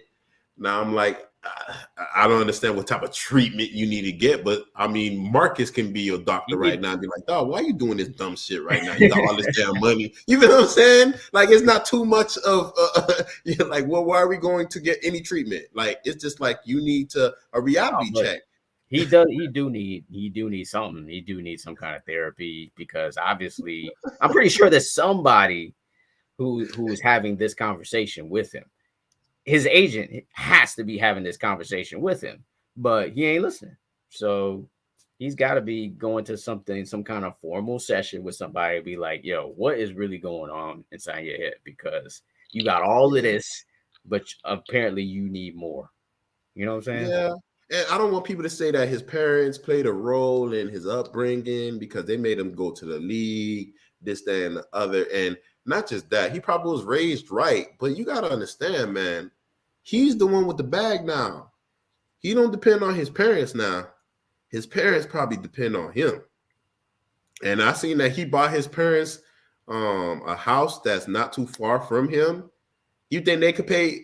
Now I'm like, I don't understand what type of treatment you need to get, but I mean, Marcus can be your doctor right now and be like, oh, why are you doing this dumb shit right now? You got all this damn money. You know what I'm saying? Like, it's not too much of, like, well, why are we going to get any treatment? Like, it's just like you need a reality check. He do need something. He do need some kind of therapy, because obviously I'm pretty sure there's somebody who is having this conversation with him. His agent has to be having this conversation with him, but he ain't listening. So he's got to be going to some kind of formal session with somebody, be like, yo, what is really going on inside your head? Because you got all of this, but apparently you need more. You know what I'm saying? Yeah. And I don't want people to say that his parents played a role in his upbringing because they made him go to the league, this, that, and the other. And not just that, he probably was raised right. But you got to understand, man, he's the one with the bag now. He don't depend on his parents now. His parents probably depend on him. And I seen that he bought his parents a house that's not too far from him. You think they could pay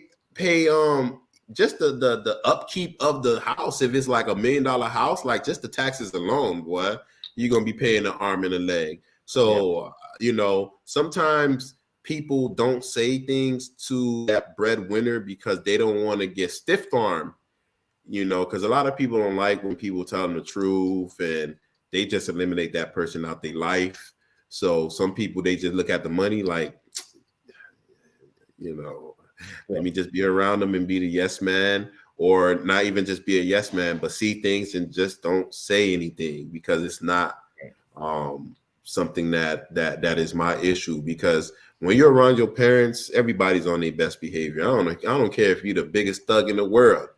just the upkeep of the house? If it's like $1 million house, like just the taxes alone, boy, you're gonna be paying an arm and a leg. So sometimes people don't say things to that breadwinner because they don't want to get stiff armed. Because a lot of people don't like when people tell them the truth, and they just eliminate that person out their life. So some people, they just look at the money like, let me just be around them and be the yes man, or not even just be a yes man, but see things and just don't say anything because it's not something that is my issue. Because when you're around your parents, everybody's on their best behavior. I don't care if you're the biggest thug in the world.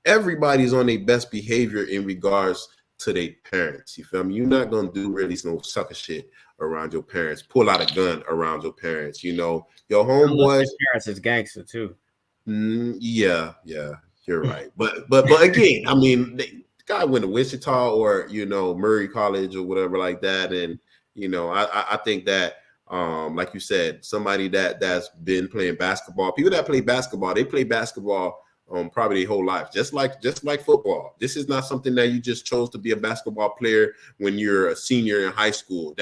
Everybody's on their best behavior in regards to their parents. You feel me? You're not gonna do really no sucker shit around your parents. Pull out a gun around your parents. Your homeboys. Parents is gangster too. Yeah, you're right. But again, I mean, the guy went to Wichita or Murray College or whatever like that, and I think that like you said, somebody that's been playing basketball. People that play basketball, they play basketball probably their whole life, just like football. This is not something that you just chose to be a basketball player when you're a senior in high school.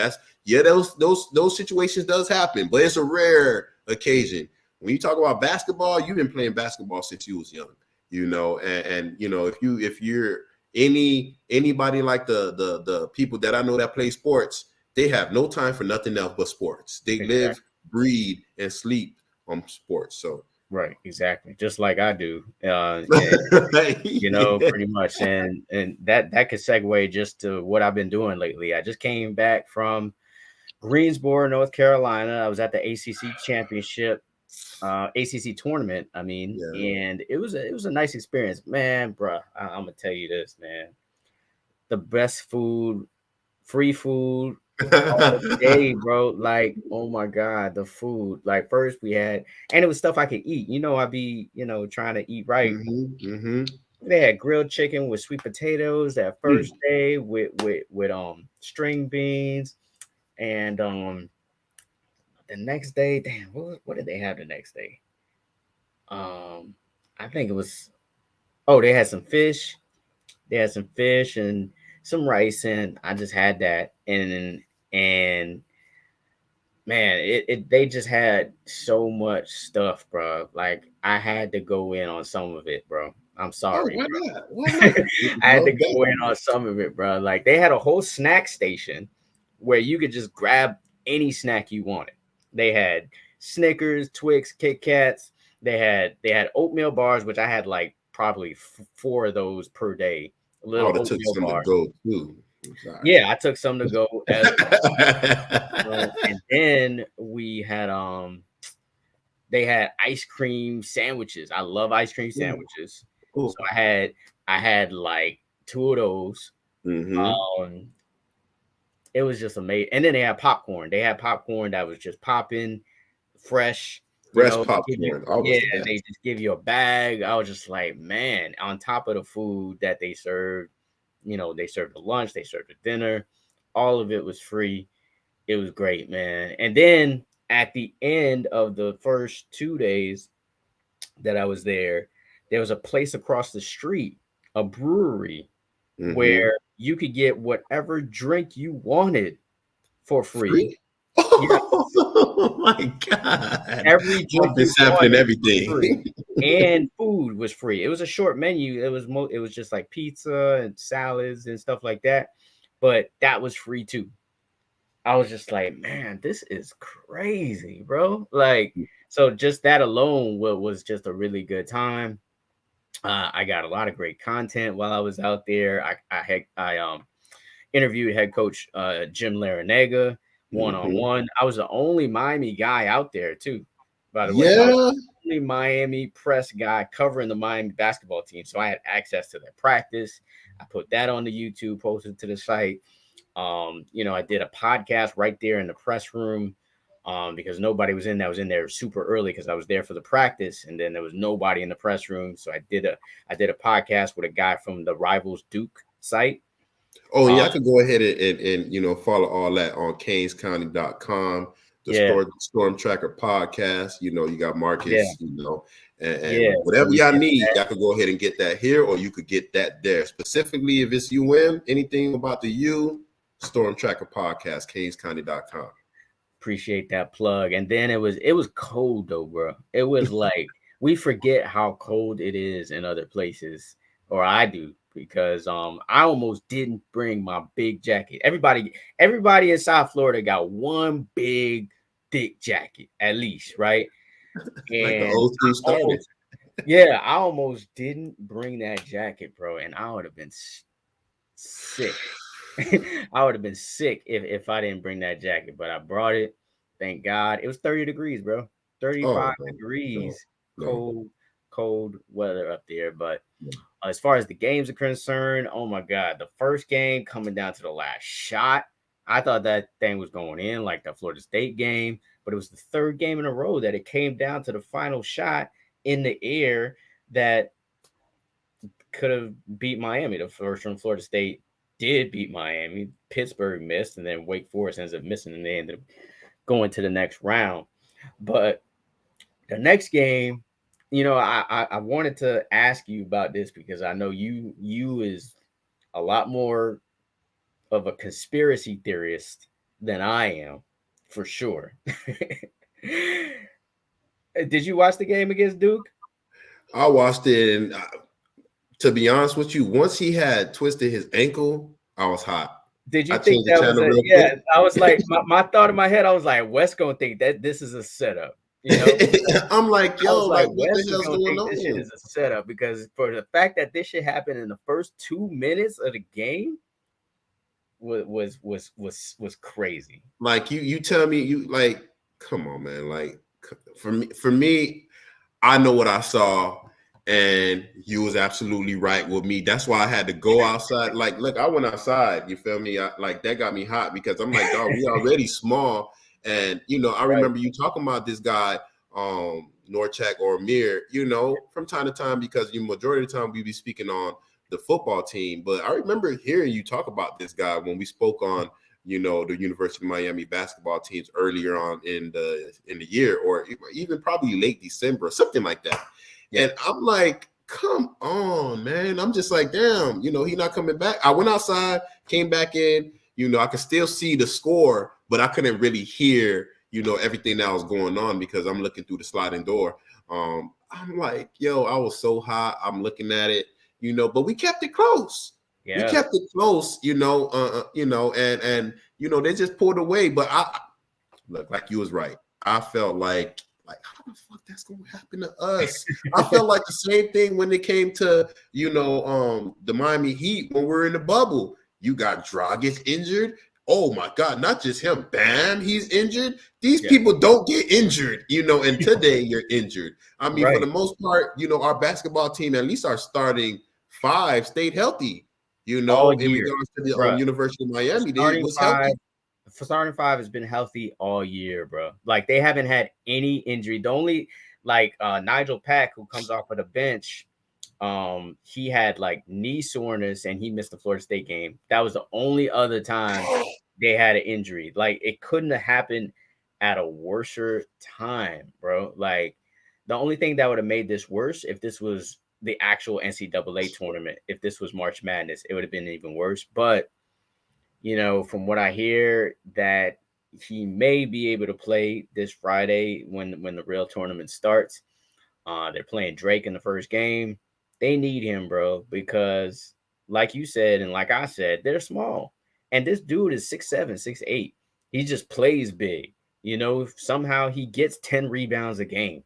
Those situations does happen, but it's a rare occasion. When you talk about basketball, you've been playing basketball since you was young, and if you're anybody like the people that I know that play sports, they have no time for nothing else but sports. They live, breathe, and sleep on sports. So. Right, exactly. Just like I do, and, pretty much. And that could segue just to what I've been doing lately. I just came back from Greensboro, North Carolina. I was at the ACC championship, ACC tournament. I mean, and it was a nice experience, man, bro. I'm gonna tell you this, man. The best food, free food. All day, bro. Like, oh my god, the food. Like, first we had, and it was stuff I could eat. I'd be, trying to eat right. They had grilled chicken with sweet potatoes that first day with string beans, and the next day, damn, what did they have the next day? I think it was, they had some fish. They had some fish and some rice, and I just had that, and man, they just had so much stuff, bro. Like, I had to go in on some of it, bro. I'm sorry. Why bro. not? Why not? I had to go in on some of it, bro. Like, they had a whole snack station where you could just grab any snack you wanted. They had Snickers, Twix, Kit Kats. They had oatmeal bars, which I had like probably 4 of those per day. Little took some bars. To go too. Yeah, I took some to go as well. And then we had they had ice cream sandwiches. I love ice cream sandwiches. Ooh. So I had like 2 of those. It was just amazing. And then they had popcorn. They had popcorn that was just popping, fresh. Popcorn. They just give you a bag. I was just like, man, on top of the food that they served, they served the lunch, they served the dinner. All of it was free. It was great, man. And then at the end of the first 2 days that I was there was a place across the street, a brewery, where you could get whatever drink you wanted for free. Oh my god! Every drink is happening, everything, and food was free. It was a short menu. It was just like pizza and salads and stuff like that, but that was free too. I was just like, man, this is crazy, bro. Like, so just that alone was just a really good time. I got a lot of great content while I was out there. I interviewed head coach Jim Larinaga one-on-one. I was the only Miami guy out there too, by the way. only Miami press guy covering the Miami basketball team. So I had access to their practice. I put that on the YouTube, posted to the site. I did a podcast right there in the press room because nobody was in there. I was in there super early because I was there for the practice, and then there was nobody in the press room. So I did a podcast with a guy from the Rivals Duke site. Oh, yeah, I could go ahead and follow all that on canescounty.com, the Storm Tracker podcast. You got Marcus, and whatever y'all need, y'all could go ahead and get that here, or you could get that there. Specifically, if it's anything about the U, Storm Tracker podcast, canescounty.com. Appreciate that plug. And then it was cold though, bro. It was like we forget how cold it is in other places, or I do, because I almost didn't bring my big jacket. Everybody in South Florida got one big thick jacket at least, right? And like the old school stuff. I almost didn't bring that jacket, bro, and I would have been sick. I would have been sick if I didn't bring that jacket, but I brought it. Thank God. It was 30 degrees, bro. 35 degrees. Cold weather up there. But as far as the games are concerned, oh my God, the first game coming down to the last shot, I thought that thing was going in like the Florida State game, but it was the third game in a row that it came down to the final shot in the air that could have beat Miami. The first from Florida State did beat Miami. Pittsburgh missed, and then Wake Forest ends up missing, and they ended up going to the next round. But the next game, I wanted to ask you about this because I know you is a lot more of a conspiracy theorist than I am, for sure. Did you watch the game against Duke? I watched it, and to be honest with you, once he had twisted his ankle, I was hot. Did you think that was I was like, my thought in my head, I was like, Wes gonna think that this is a setup. I'm like, yo, what the hell's going on? This shit is a setup, because for the fact that this shit happened in the first 2 minutes of the game was crazy. Like you tell me, you like, come on, man. Like for me, I know what I saw. And you was absolutely right with me. That's why I had to go outside. Like, look, I went outside. You feel me? That got me hot because I'm like, dog, we already small. And, I remember you talking about this guy, Norchak or Amir, from time to time, because majority of the time we be speaking on the football team. But I remember hearing you talk about this guy when we spoke on, the University of Miami basketball teams earlier on in the year, or even probably late December, something like that. And I'm like, come on, man. I'm just like, damn, he not coming back. I went outside, came back in, I could still see the score, but I couldn't really hear, everything that was going on because I'm looking through the sliding door. I'm like, yo, I was so hot. I'm looking at it, but we kept it close. Yeah. We kept it close, and they just pulled away. But I look, like you was right. I felt like how the fuck that's gonna happen to us? I felt like the same thing when it came to the Miami Heat when we're in the bubble. You got Dragic injured. Oh my God, not just him. Bam, he's injured. These people don't get injured, and today you're injured. I mean, for the most part, our basketball team, at least our starting five, stayed healthy. In regards to the University of Miami, they was healthy. Starting five has been healthy all year, bro. Like, they haven't had any injury. The only Nigel Pack, who comes off of the bench, he had like knee soreness and he missed the Florida State game. That was the only other time they had an injury. Like, it couldn't have happened at a worser time, bro. Like, the only thing that would have made this worse, if this was the actual NCAA tournament, if this was March Madness, it would have been even worse. But from what I hear, that he may be able to play this Friday when the real tournament starts. They're playing Drake in the first game. They need him, bro, because like you said, and like I said, they're small. And this dude is 6'7", 6'8". He just plays big. Somehow he gets 10 rebounds a game.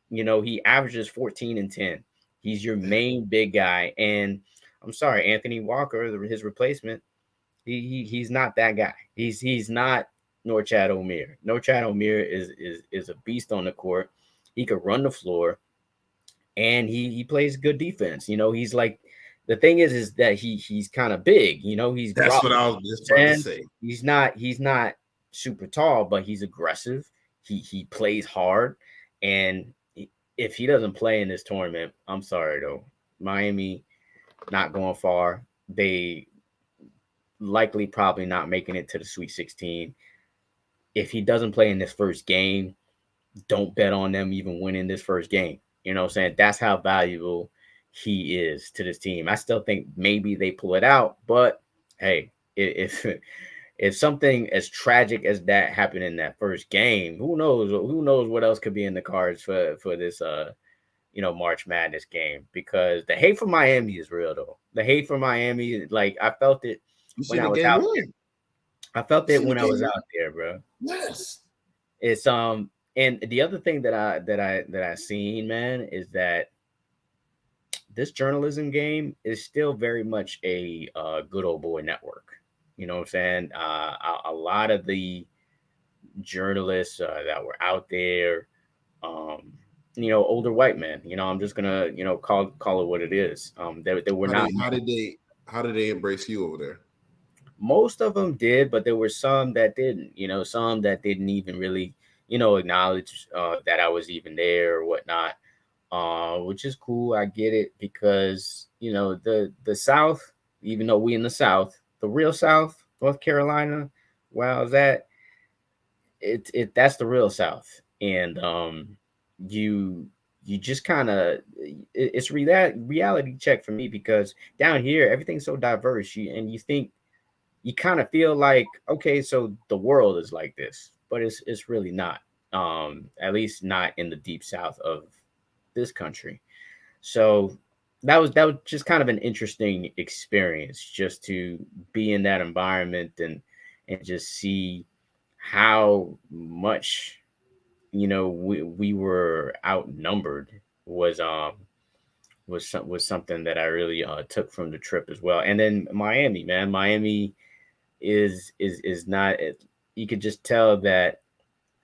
He averages 14 and 10. He's your main big guy. And I'm sorry, Anthony Walker, his replacement, he's not that guy. He's not Norchad Omier. Norchad Omier is a beast on the court. He could run the floor, and he plays good defense. He's like, the thing is that he's kind of big. He's That's what brolic. I was just about to And say. he's not super tall, but he's aggressive. He plays hard, and if he doesn't play in this tournament, I'm sorry though, Miami not going far. They likely probably not making it to the Sweet 16. If he doesn't play in this first game, don't bet on them even winning this first game. You know what I'm saying? That's how valuable he is to this team. I still think maybe they pull it out, but hey, if something as tragic as that happened in that first game, who knows? Who knows what else could be in the cards for this March Madness game? Because the hate for Miami is real though. The hate for Miami, like I felt it You when seen I the was game out one? there. I felt You it seen the when I game was one? out there, bro. Yes. It's and the other thing that I seen, man, is that this journalism game is still very much a good old boy network. You know what I'm saying? A lot of the journalists that were out there, um, older white men. I'm just gonna call it what it is. They were How not. did how did they how did they embrace you over there? Most of them did, but there were some that didn't. Some that didn't even really acknowledge that I was even there or whatnot. Which is cool. I get it because the South, even though we in the South, the real South, North Carolina, where I was at, that's the real South, and you you just kind of it's reality check for me because down here everything's so diverse. You think you kind of feel like okay, so the world is like this, but it's really not. At least not in the deep South of this country. So that was just kind of an interesting experience just to be in that environment and just see how much we were outnumbered was was something that I really took from the trip as well. And then Miami, man, Miami is not you could just tell that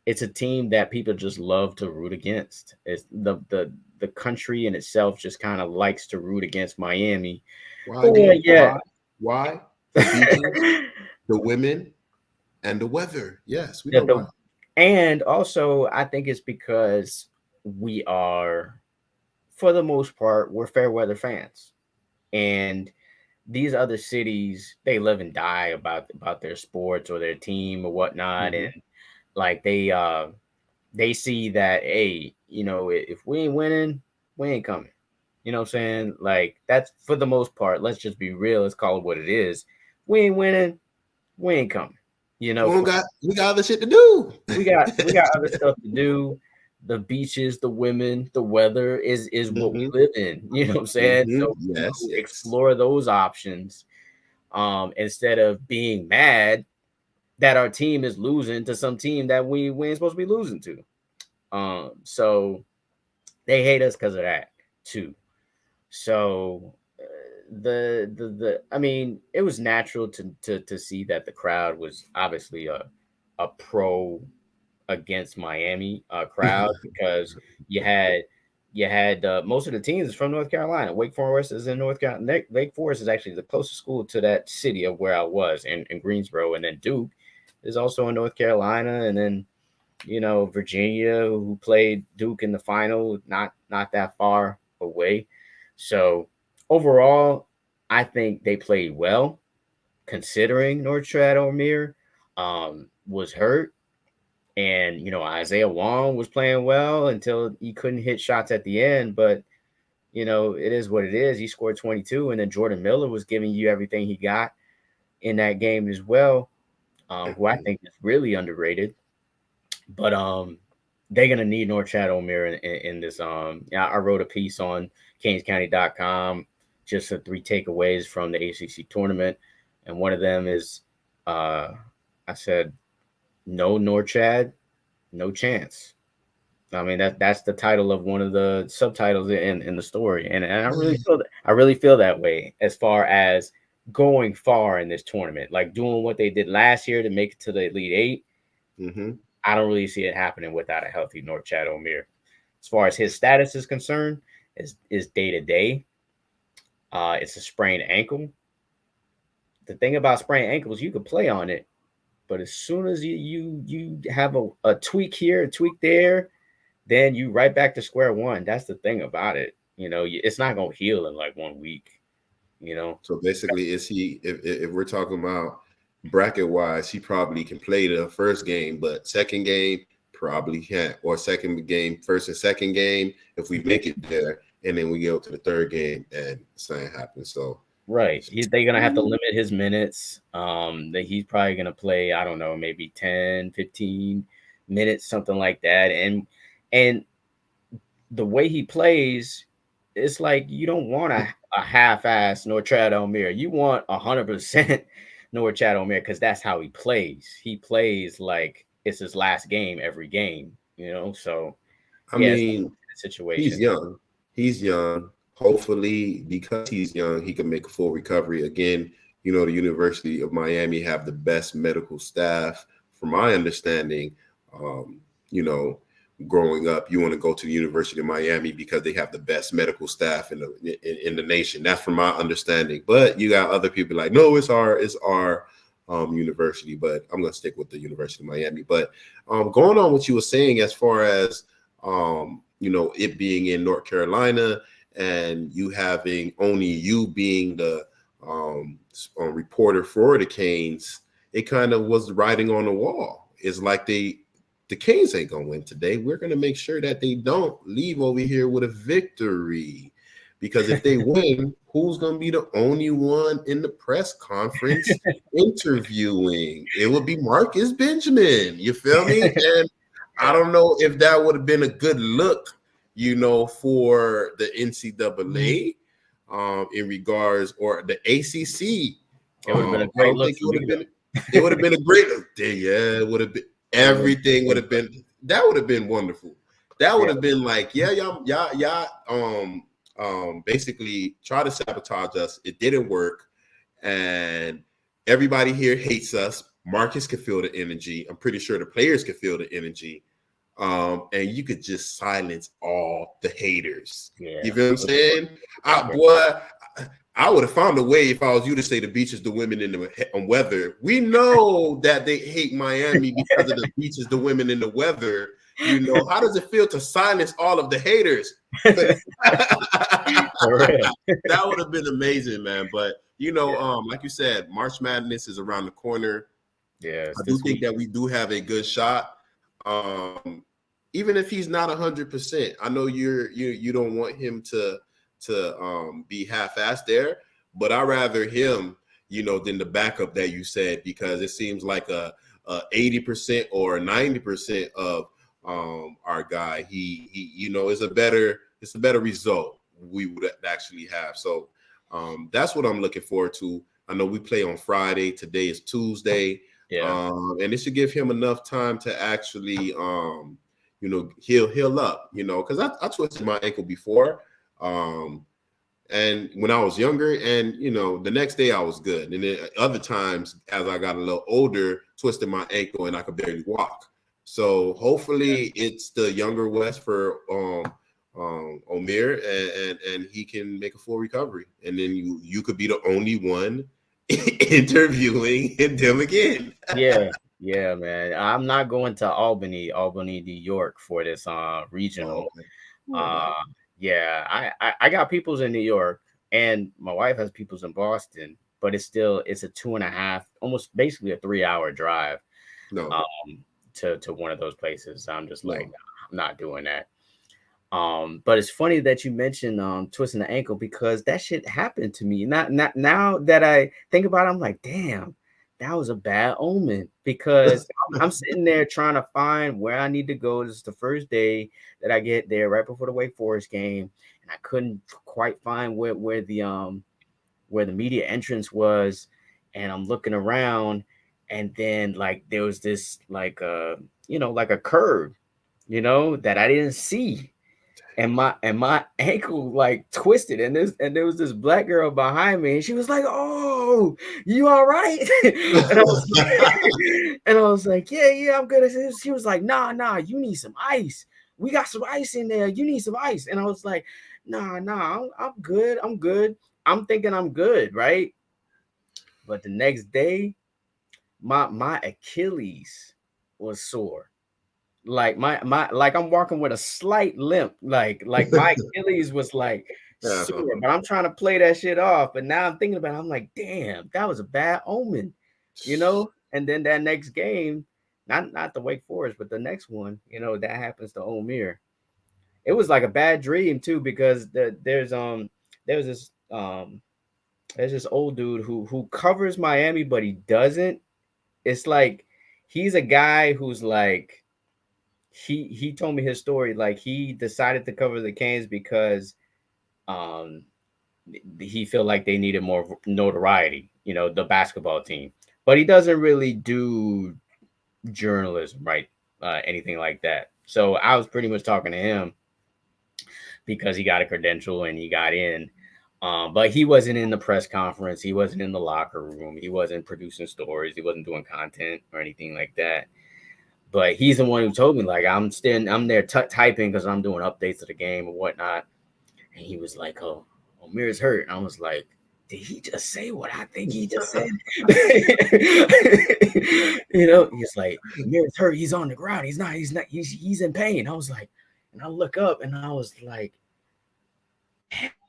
it's a team that people just love to root against. It's the country in itself just kind of likes to root against Miami. Why But again? yeah, Why? The beaches, the women, and the weather. Yes, we yeah, know why. and also I think it's because we are, for the most part, we're fair weather fans, and these other cities they live and die about their sports or their team or whatnot, Hmm. and like they see that, hey, if we ain't winning, we ain't coming. You know what I'm saying? Like that's for the most part. Let's just be real. Let's call it what it is. We ain't winning, we ain't coming. For We got other shit to do. we got other stuff to do. The beaches, the women, the weather is what we Hmm. live in. You know what I'm saying? Hmm. So Yes, yes. explore those options instead of being mad that our team is losing to some team that we ain't supposed to be losing to. So they hate us because of that too. So the I mean, it was natural to see that the crowd was obviously a pro against Miami crowd because you had most of the teams from North Carolina. Wake Forest is in North Carolina. Wake Forest is actually the closest school to that city of where I was in Greensboro, and then Duke is also in North Carolina, and then Virginia, who played Duke in the final, not that far away. So overall, I think they played well, considering Norchad Omier was hurt, and Isaiah Wong was playing well until he couldn't hit shots at the end. But it is what it is. He scored 22, and then Jordan Miller was giving you everything he got in that game as well, who I think is really underrated. But they're gonna need Norchad Omier in this. Yeah, I wrote a piece on CanesCounty.com, just the 3 takeaways from the ACC tournament, and one of them is, I said, no Norchad, no chance. I mean that's the title of one of the subtitles in the story, and I really feel that way as far as going far in this tournament, like doing what they did last year to make it to the Elite Eight. Hmm. I don't really see it happening without a healthy Norchad Omier. as far as his status is concerned, is day to day. It's a sprained ankle. The thing about sprained ankles, you can play on it, but as soon as you have a tweak here, a tweak there, then you right back to square one. That's the thing about it. It's not gonna heal in like 1 week. So basically, is he? If we're talking about bracket wise, he probably can play the first game, but second game probably can't, or second game, first and second game, if we make it there, and then we go to the third game and something happens. So right, they're gonna have to limit his minutes. That he's probably gonna play, I don't know, maybe 10, 15 minutes, something like that. And the way he plays, it's like you don't want a half-ass Norchad Omer. You want 100% Norchad Omer, because that's how he plays. He plays like it's his last game every game, So I mean, situation. He's young. Hopefully, because he's young, he can make a full recovery. Again, the University of Miami have the best medical staff. From my understanding, growing up, you want to go to the University of Miami because they have the best medical staff in the nation. That's from my understanding. But you got other people like, no, it's our university. But I'm going to stick with the University of Miami. But going on what you were saying as far as it being in North Carolina and you having only you being the reporter for the Canes, it kind of was writing on the wall. It's like the Canes ain't going to win today. We're going to make sure that they don't leave over here with a victory. Because if they win, who's going to be the only one in the press conference interviewing? It would be Marcus Benjamin. You feel me? And I don't know if that would have been a good look, for the NCAA in regards, or the ACC. It would have been a great look. It would have been a great look. Yeah, it would have been. Everything would have been. That would have been wonderful. That would have been like, y'all, basically try to sabotage us. It didn't work, and everybody here hates us. Marcus could feel the energy. I'm pretty sure the players could feel the energy. And you could just silence all the haters. Yeah. You feel what I'm saying? I would have found a way if I was you to say the beach is the women in the weather. We know that they hate Miami because of the beaches, the women in the weather. How does it feel to silence all of the haters? That would have been amazing, man. But like you said, March Madness is around the corner. Yeah, I do think that we do have a good shot. Even if he's not 100%, I know you don't want him to be half-assed there, but I'd rather him, than the backup that you said, because it seems like a 80% or 90% of our guy, he is it's a better result we would actually have. So that's what I'm looking forward to. I know we play on Friday. Today is Tuesday. Yeah. And it should give him enough time to actually heal up, because I twisted my ankle before. And when I was younger, and the next day I was good. And then other times as I got a little older, twisted my ankle and I could barely walk. So hopefully it's the younger West for Omer, and he can make a full recovery. And then you could be the only one interviewing him again. Yeah, man. I'm not going to Albany, New York for this regional. Yeah, I got peoples in New York, and my wife has peoples in Boston, but it's a 2.5, almost basically a 3-hour drive. To one of those places. I'm just like, I'm not doing that. But it's funny that you mentioned twisting the ankle, because that shit happened to me. Not now that I think about it, I'm like, damn, that was a bad omen, because I'm sitting there trying to find where I need to go. This is the first day that I get there, right before the Wake Forest game, and I couldn't quite find where the media entrance was, and I'm looking around, and then like there was this like a curve, that I didn't see. And my ankle like twisted, and there was this black girl behind me, and she was like, "Oh, you all right?" and I was like, "Yeah, I'm good." She was like, "Nah, you need some ice." we got some ice in there. You need some ice. And I was like, nah, I'm good. I'm good. I'm thinking I'm good, right? But the next day, my Achilles was sore. Like my like I'm walking with a slight limp. Like my Achilles was like Uh-huh. sore, but I'm trying to play that shit off. But now I'm thinking about it, I'm like, damn, that was a bad omen, you know? And then that next game, not the Wake Forest, but the next one, that happens to Omir. It was like a bad dream too, because there's this old dude who covers Miami, but he doesn't. It's like he's a guy who's like he told me his story. Like he decided to cover the Canes because um he felt like they needed more notoriety, the basketball team. But he doesn't really do journalism, right? Anything like that. So I was pretty much talking to him because he got a credential and he got in. But he wasn't in the press conference. He wasn't in the locker room. He wasn't producing stories. He wasn't doing content or anything like that. But he's the one who told me, like, I'm there typing because I'm doing updates of the game and whatnot. And he was like, "Oh, Omir's hurt." And I was like, "Did he just say what I think he just said?" He's like, "Omir's hurt. He's on the ground. He's in pain." I was like, and I look up and I was like,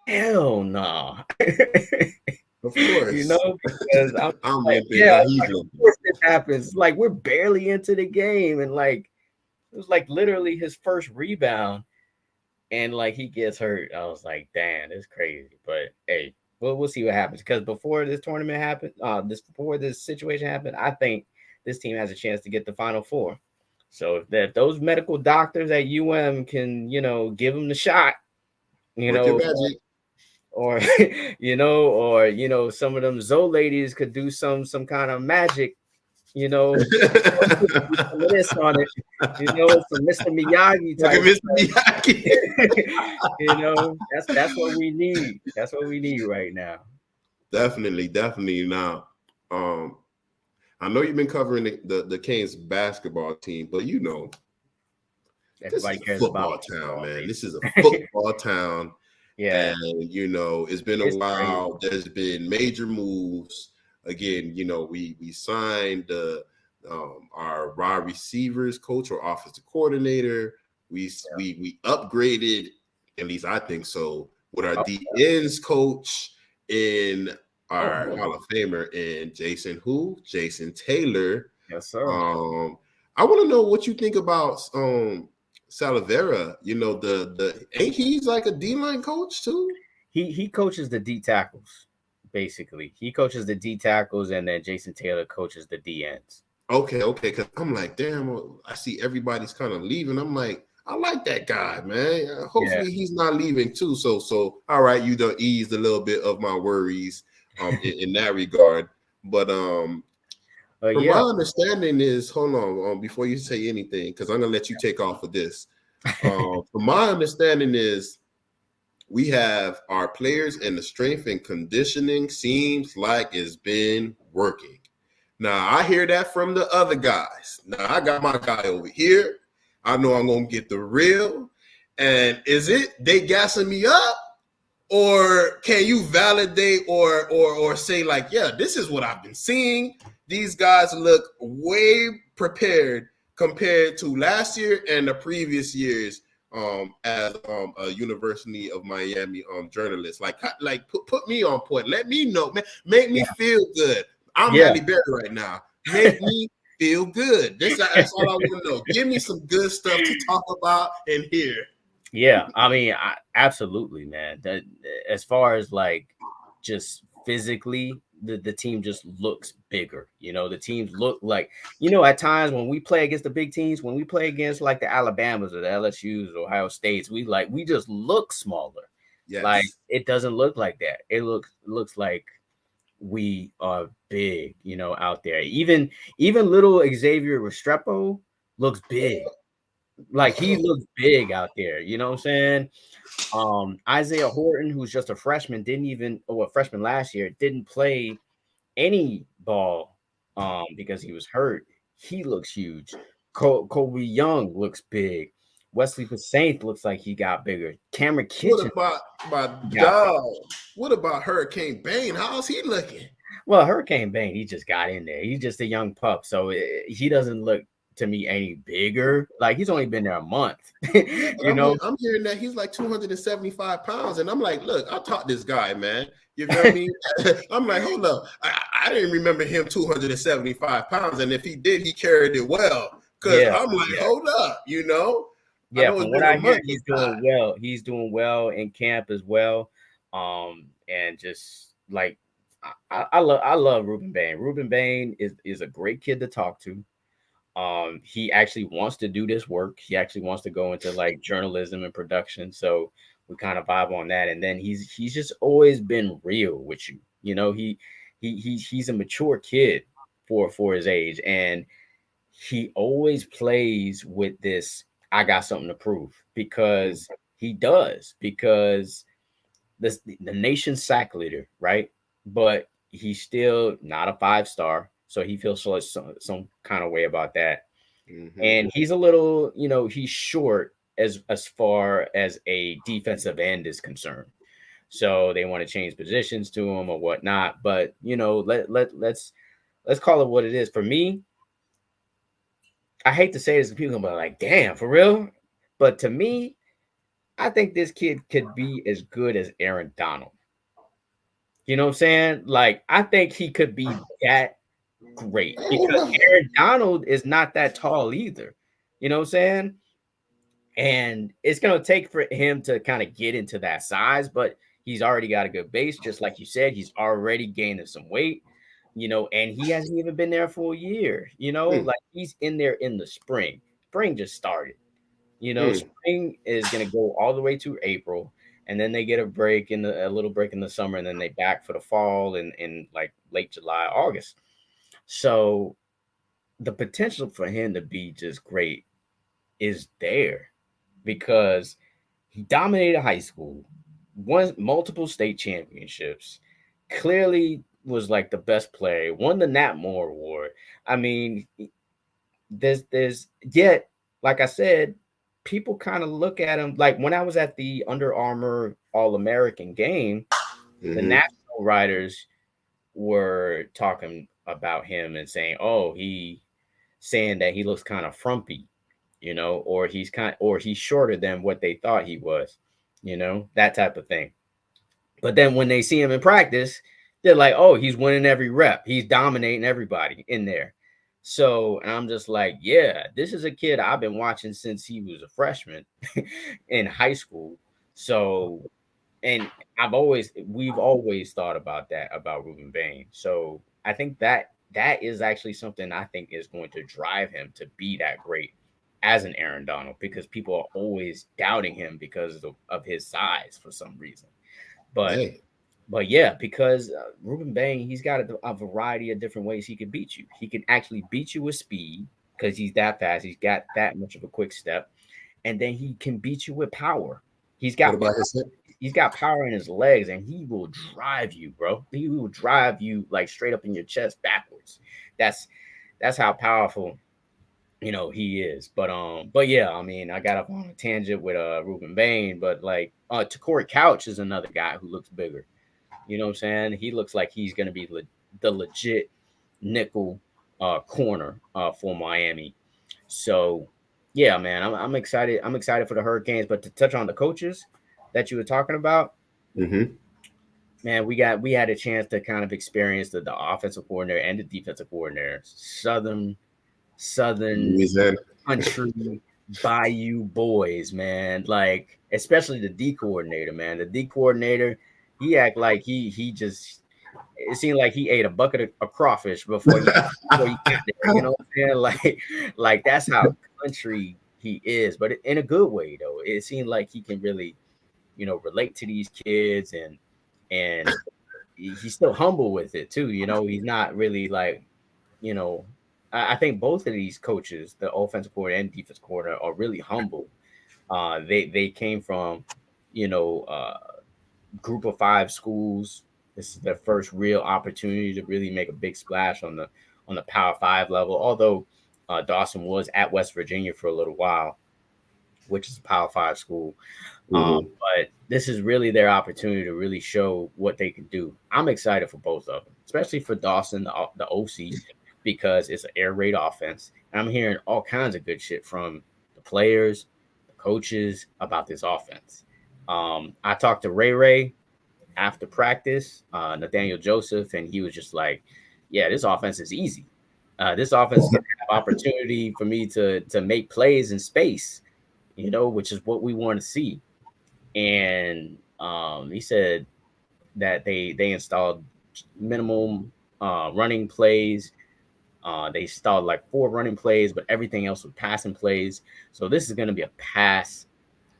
hell no. Of course. Because I'm like, limping. Yeah, he's like, of limping. course it happens. Like we're barely into the game, and like it was like literally his first rebound, and like he gets hurt. I was like, damn, it's crazy. But hey, we'll see what happens. Because before this tournament happened, before this situation happened, I think this team has a chance to get the Final Four. So if those medical doctors at can, give them the shot, Work your magic. or some of them Zoe ladies could do some kind of magic, some of this on it, some Mr. Miyagi type. Mr. Miyagi. That's what we need. That's what we need right now. Definitely. Now, I know you've been covering the Canes basketball team, but Everybody this is cares a football about town, man. This is a football town. Yeah. And it's been a while. Crazy. There's been major moves. Again, we signed our wide receivers coach or offensive coordinator. We upgraded, at least I think so, with our DNs coach in our Hall of Famer and Jason Taylor. Yes, sir. I want to know what you think about Salavera. Ain't he's like a D-line coach too? He coaches the D tackles, basically. He coaches the D tackles, and then Jason Taylor coaches the D ends. Okay. Because I'm like, damn, I see everybody's kind of leaving. I'm like, I like that guy, man. Hopefully he's not leaving too. So all right, you done eased a little bit of my worries in that regard. But from my understanding is, hold on, before you say anything, because I'm gonna let you take off of this. From my understanding is we have our players and the strength and conditioning seems like it's been working. Now I hear that from the other guys. Now I got my guy over here. I know I'm gonna get the real. And is it they gassing me up? Or can you validate or say like, yeah, this is what I've been seeing. These guys look way prepared compared to last year and the previous years as a University of Miami journalist. Like put me on point. Let me know, man. Make me feel good. I'm Halle Berry right now. Make me feel good. That's all I want to know. Give me some good stuff to talk about and hear. Yeah, I mean, absolutely, man. That as far as like just physically, the team just looks bigger. The teams look like, at times when we play against the big teams, when we play against like the Alabamas or the LSUs or Ohio States, we just look smaller. Yes. Like it doesn't look like that. It looks like we are big, out there. Even little Xavier Restrepo looks big. Like he looks big out there, you know what I'm saying? Isaiah Horton, who's just a freshman, a freshman last year, didn't play any ball because he was hurt. He looks huge. Kobe Young looks big. Wesley Saint looks like he got bigger. Cameron What Kitchen about my got bigger. dog? What about Hurricane Bane? How's he looking? Well, Hurricane Bane, he just got in there. He's just a young pup, so he doesn't look to me any bigger. Like he's only been there a month, Yeah, but you know. I'm hearing that he's like 275 pounds, and I'm like, look, I taught this guy, man. You feel me? I'm like, hold up, I didn't remember him 275 pounds, and if he did, he carried it well. Cause Yeah, I'm like, yeah, hold up, you know. I yeah. know it's From what been a I hear, month he's inside. doing well. He's doing well in camp as well. And just like I love Ruben Bain. Ruben Bain is a great kid to talk to. He actually wants to do this work. He actually wants to go into like journalism and production. So we kind of vibe on that. And then he's just always been real with you. You know, he's a mature kid for his age, and he always plays with this. I got something to prove because he does because the nation's sack leader, right? But he's still not a 5 star, so he feels some kind of way about that. Mm-hmm. And he's a little, he's short as far as a defensive end is concerned. So they want to change positions to him or whatnot. But let's call it what it is. For me, I hate to say this, people gonna be like, "Damn, for real." But to me, I think this kid could be as good as Aaron Donald. You know what I'm saying? Like, I think he could be that great because Aaron Donald is not that tall either. You know what I'm saying? And it's gonna take for him to kind of get into that size, but he's already got a good base, just like you said. He's already gaining some weight, and he hasn't even been there for a year. Mm, Like he's in there in the spring. Spring just started. mm. Spring is gonna go all the way to April, and then they get a little break in the summer, and then they back for the fall in like late July, August. So the potential for him to be just great is there because he dominated high school, won multiple state championships, clearly was like the best player, won the Nat Moore Award. I mean, there's yet, like I said, people kind of look at him like when I was at the Under Armour All American game, the Mm-hmm. national writers were talking about him and saying, "Oh, saying that he looks kind of frumpy, or he's shorter than what they thought he was, that type of thing." But then when they see him in practice, they're like, "Oh, he's winning every rep. He's dominating everybody in there." So, and I'm just like, "Yeah, this is a kid I've been watching since he was a freshman in high school." So, and we've always thought about that about Ruben Bain. So, I think that is actually something I think is going to drive him to be that great as an Aaron Donald because people are always doubting him because of his size for some reason. But Hey, but yeah, because Ruben Bain, he's got a variety of different ways he can beat you. He can actually beat you with speed because he's that fast. He's got that much of a quick step, and then he can beat you with power. He's what got about his? he's got power in his legs, and he will drive you, bro. He will drive you like straight up in your chest backwards. That's that's how powerful he is. But yeah, I mean, I got up on a tangent with Ruben Bain, but like Corey Couch is another guy who looks bigger. You know what I'm saying? He looks like he's going to be the legit nickel corner for Miami. So, yeah, man, I'm excited. I'm excited for the Hurricanes. But to touch on the coaches that you were talking about, Mm-hmm. man, we had a chance to kind of experience the offensive coordinator and the defensive coordinator, Southern Louisiana. country Bayou boys, man. Like, especially the D coordinator, man. The D coordinator, he act like he just it seemed like he ate a bucket of crawfish before he got there. You know what I'm saying? Like that's how country he is, but in a good way though. It seemed like he can really, relate to these kids and he's still humble with it too. He's not really like, you know, I think both of these coaches, the offensive coordinator and defense coordinator, are really humble. They came from, you know, uh, group of five schools. This is their first real opportunity to really make a big splash on the Power Five level. Although Dawson was at West Virginia for a little while, which is a Power Five school. Mm-hmm. But this is really their opportunity to really show what they can do. I'm excited for both of them, especially for Dawson, the OC, because it's an air raid offense. And I'm hearing all kinds of good shit from the players, the coaches about this offense. I talked to Ray after practice, Nathaniel Joseph, and he was just like, "Yeah, this offense is easy. This offense is going to have opportunity for me to make plays in space, which is what we want to see." And he said that they installed minimum running plays. They installed like 4 running plays, but everything else was passing plays. So this is going to be a pass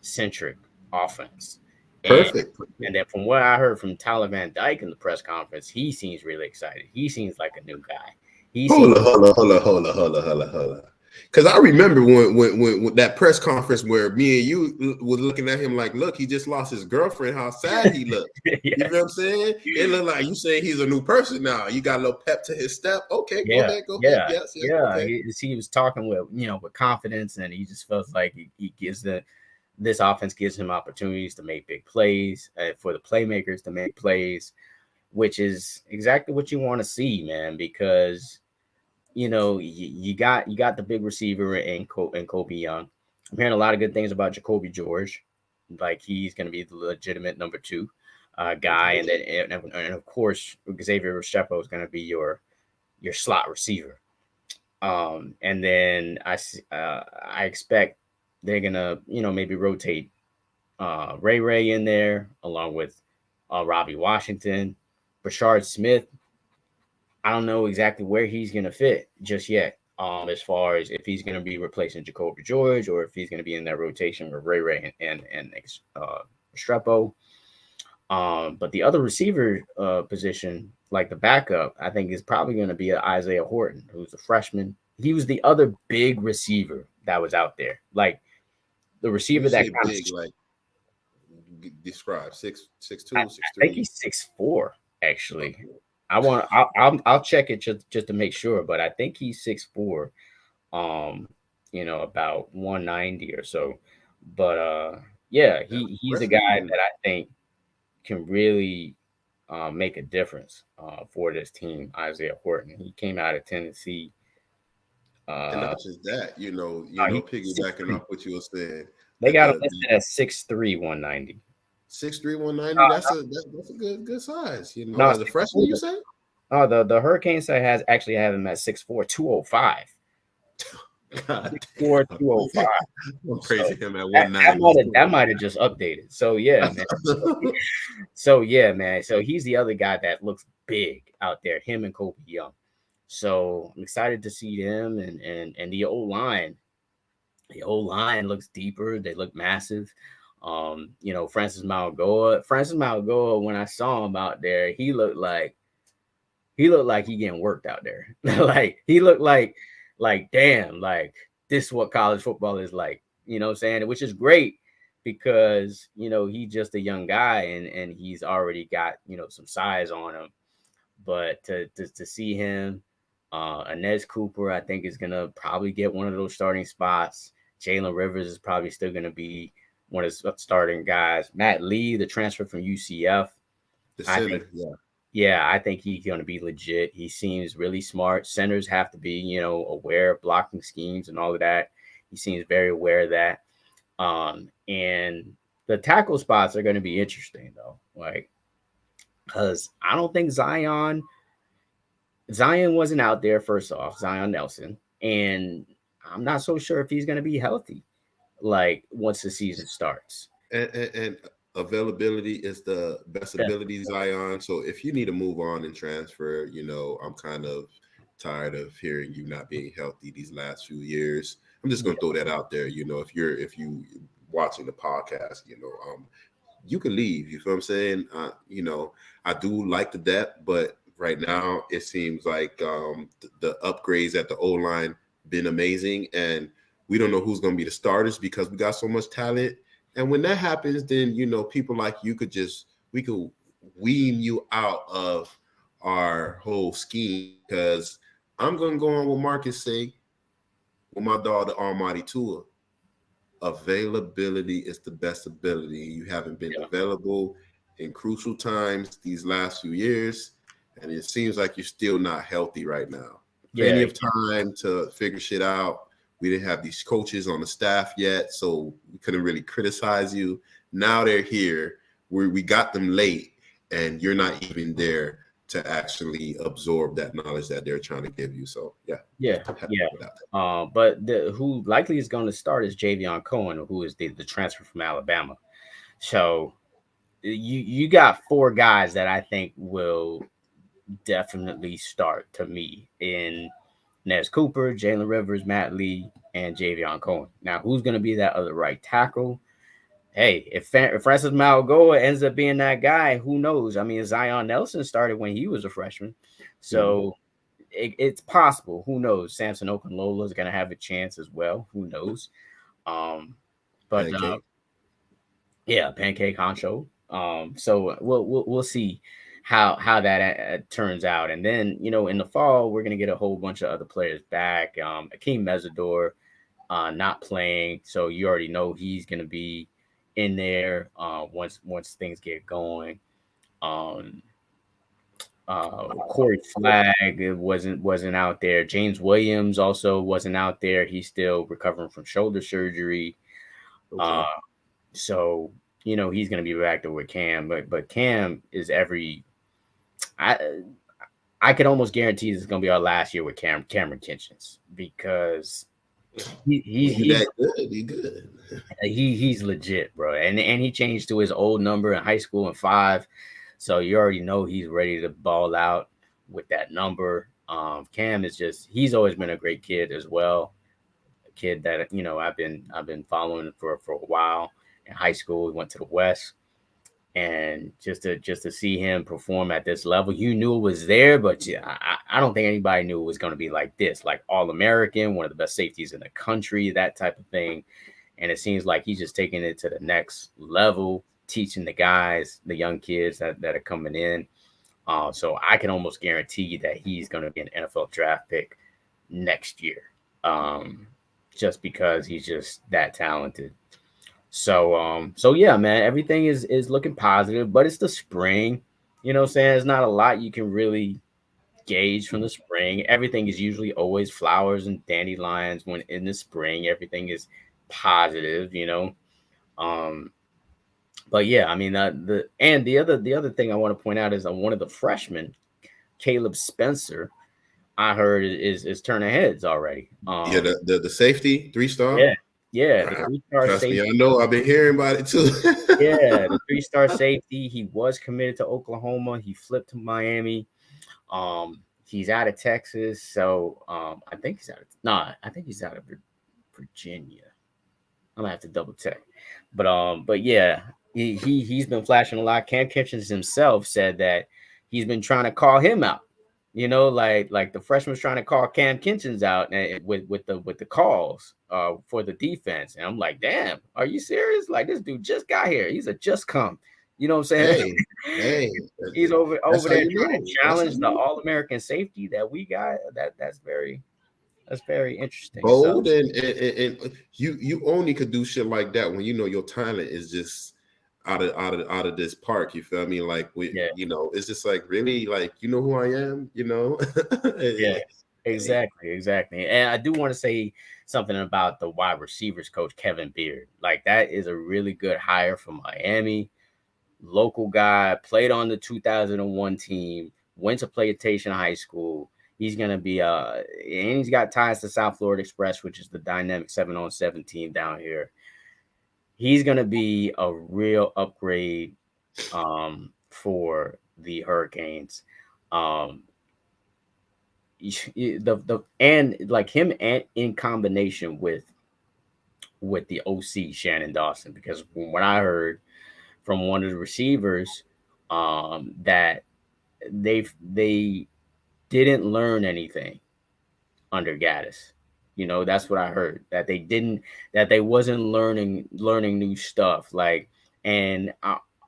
centric offense. And Perfect. and then from what I heard from Tyler Van Dyke in the press conference, he seems really excited. He seems like a new guy. He seems Hold on. Because I remember when that press conference where me and you was looking at him like, look, he just lost his girlfriend. How sad he looked. yeah, You know what I'm saying? It looked like you saying he's a new person now. You got a little pep to his step. Okay, go yeah, ahead. yeah, Yes, yeah. okay. He was talking with confidence, and he just feels like he gives this offense gives him opportunities to make big plays, for the playmakers to make plays, which is exactly what you want to see, man. Because you got the big receiver in Kobe Young. I'm hearing a lot of good things about Jacoby George, like he's going to be the legitimate number 2 guy, and then and of course Xavier Restrepo is going to be your slot receiver. And then I expect they're gonna maybe rotate Ray in there along with Robbie Washington, Brashard Smith. I don't know exactly where he's gonna fit just yet. As far as if he's gonna be replacing Jacoby George or if he's gonna be in that rotation with Ray and Restrepo. But the other receiver position, like the backup, I think is probably going to be Isaiah Horton, who's a freshman. He was the other big receiver that was out there, like the When receiver you that say kind of. big, like describe six I, two, six I think three. he's 6'4". Actually, Okay. I'll check it just to make sure, but I think he's 6'4". Um, about 190 or so. But yeah, That's he's a guy impressive. that I think can really make a difference for this team. Isaiah Horton. He came out of Tennessee. And Uh, not just that, he's piggybacking 6'3". off what you were saying, They got him the listed at 6'3", 190. 6'3", 190, Uh, that's a good size, no, as a freshman, you 6'4". say? Oh, the Hurricane site has actually have him at 6'4", 205. God 6'4", damn. 205. I'm So praising him at that, that 190. might have that might have just updated. So yeah, man. So yeah, man. So he's the other guy that looks big out there. Him and Kobe Young. So I'm excited to see them and the old line. The old line looks deeper. They look massive. Francis Malgoa. Francis Malgoa, when I saw him out there, he looked like he getting worked out there. Like he looked like damn, like this is what college football is like. You know what I'm saying? Which is great because he's just a young guy and he's already got some size on him. But to see him, Inez Cooper, I think is gonna probably get one of those starting spots. Jalen Rivers is probably still gonna be one of the starting guys. Matt Lee, the transfer from UCF, The I think, center, yeah. yeah, I think he's gonna be legit. He seems really smart. Centers have to be, aware of blocking schemes and all of that. He seems very aware of that. And the tackle spots are going to be interesting though, like because I don't think Zion wasn't out there, first off, Zion Nelson, and I'm not so sure if he's going to be healthy, like once the season starts. And availability is the best Yeah, ability, Zion. So if you need to move on and transfer, I'm kind of tired of hearing you not being healthy these last few years. I'm just gonna throw that out there. If you watching the podcast, you can leave. You feel what I'm saying? I do like the depth, but right now it seems like the upgrades at the O line been amazing, and we don't know who's going to be the starters because we got so much talent. And when that happens, then people like you we could wean you out of our whole scheme. Because I'm going to go on with Marcus say with my dog, the Almighty Tua. availability is the best ability. You haven't been Yeah. available in crucial times these last few years, and it seems like you're still not healthy right now. Plenty Yeah. of time to figure shit out. We didn't have these coaches on the staff yet, so we couldn't really criticize you. Now they're here. We got them late, and you're not even there to actually absorb that knowledge that they're trying to give you. So Yeah. But who likely is going to start is Javion Cohen, who is the transfer from Alabama. So you got four guys that I think will definitely start to me in Nez Cooper, Jalen Rivers, Matt Lee, and Javion Cohen. Now, who's going to be that other right tackle? Hey, if Francis Mauigoa ends up being that guy, who knows? I mean, Zion Nelson started when he was a freshman, so it's possible. Who knows? Samson Okunlola is going to have a chance as well. Who knows? But Pancake. Yeah, Pancake Honcho. So we'll see how that turns out, and then in the fall we're gonna get a whole bunch of other players back. Akeem Mesidor not playing, so you already know he's gonna be in there once things get going. Um, Corey Flagg wasn't out there. James Williams also wasn't out there. He's still recovering from shoulder surgery. Okay. So he's going to be back there with Cam, but Cam is I could almost guarantee this is going to be our last year with Cameron Kitchens, because He that good. He good. he's legit, bro. And he changed to his old number in high school in 5, so you already know he's ready to ball out with that number. Cam is he's always been a great kid as well. A kid that I've been following for a while. In high school, he went to the West, and just to see him perform at this level, you knew it was there, but I don't think anybody knew it was going to be like this, like All-American, one of the best safeties in the country, that type of thing. And it seems like he's just taking it to the next level, teaching the guys, the young kids that are coming in. So I can almost guarantee that he's going to be an NFL draft pick next year, just because he's just that talented. So yeah, man, everything is looking positive, but it's the spring. You know what I'm saying? There's not a lot you can really gauge from the spring. Everything is usually always flowers and dandelions when in the spring. Everything is positive. Um, but yeah, I mean the other thing I want to point out is one of the freshmen, Caleb Spencer, I heard is turning heads already. Yeah, the safety 3-star. Yeah. Yeah, the 3-star Trust safety. me, I know. I've been hearing about it too. Yeah, the 3-star safety. He was committed to Oklahoma. He flipped to Miami. He's out of Texas, so I think he's out of Virginia. I'm gonna have to double check. But yeah, he's been flashing a lot. Cam Kitchens himself said that he's been trying to call him out. Like the freshman's trying to call Cam Kitchens out with the calls for the defense, and I'm like, damn, are you serious? Like, this dude just got here. He's a just come. You know what I'm saying? Hey, He's over there trying to challenge the know. All-American safety that we got. That's very interesting. Bold, and you only could do shit like that when your talent is just out of this park. You feel me? Like it's just like, really, like, who I am. Yeah, exactly. And I do want to say something about the wide receivers coach, Kevin Beard. Like, that is a really good hire from Miami. Local guy, played on the 2001 team, went to Plantation High School. He's gonna be and he's got ties to South Florida Express, which is the dynamic 7-on-7 team down here. He's gonna be a real upgrade for the Hurricanes. And like him, and in combination with the OC Shannon Dawson, because from what I heard from one of the receivers, that they didn't learn anything under Gaddis. That's what I heard, that they wasn't learning new stuff. Like, and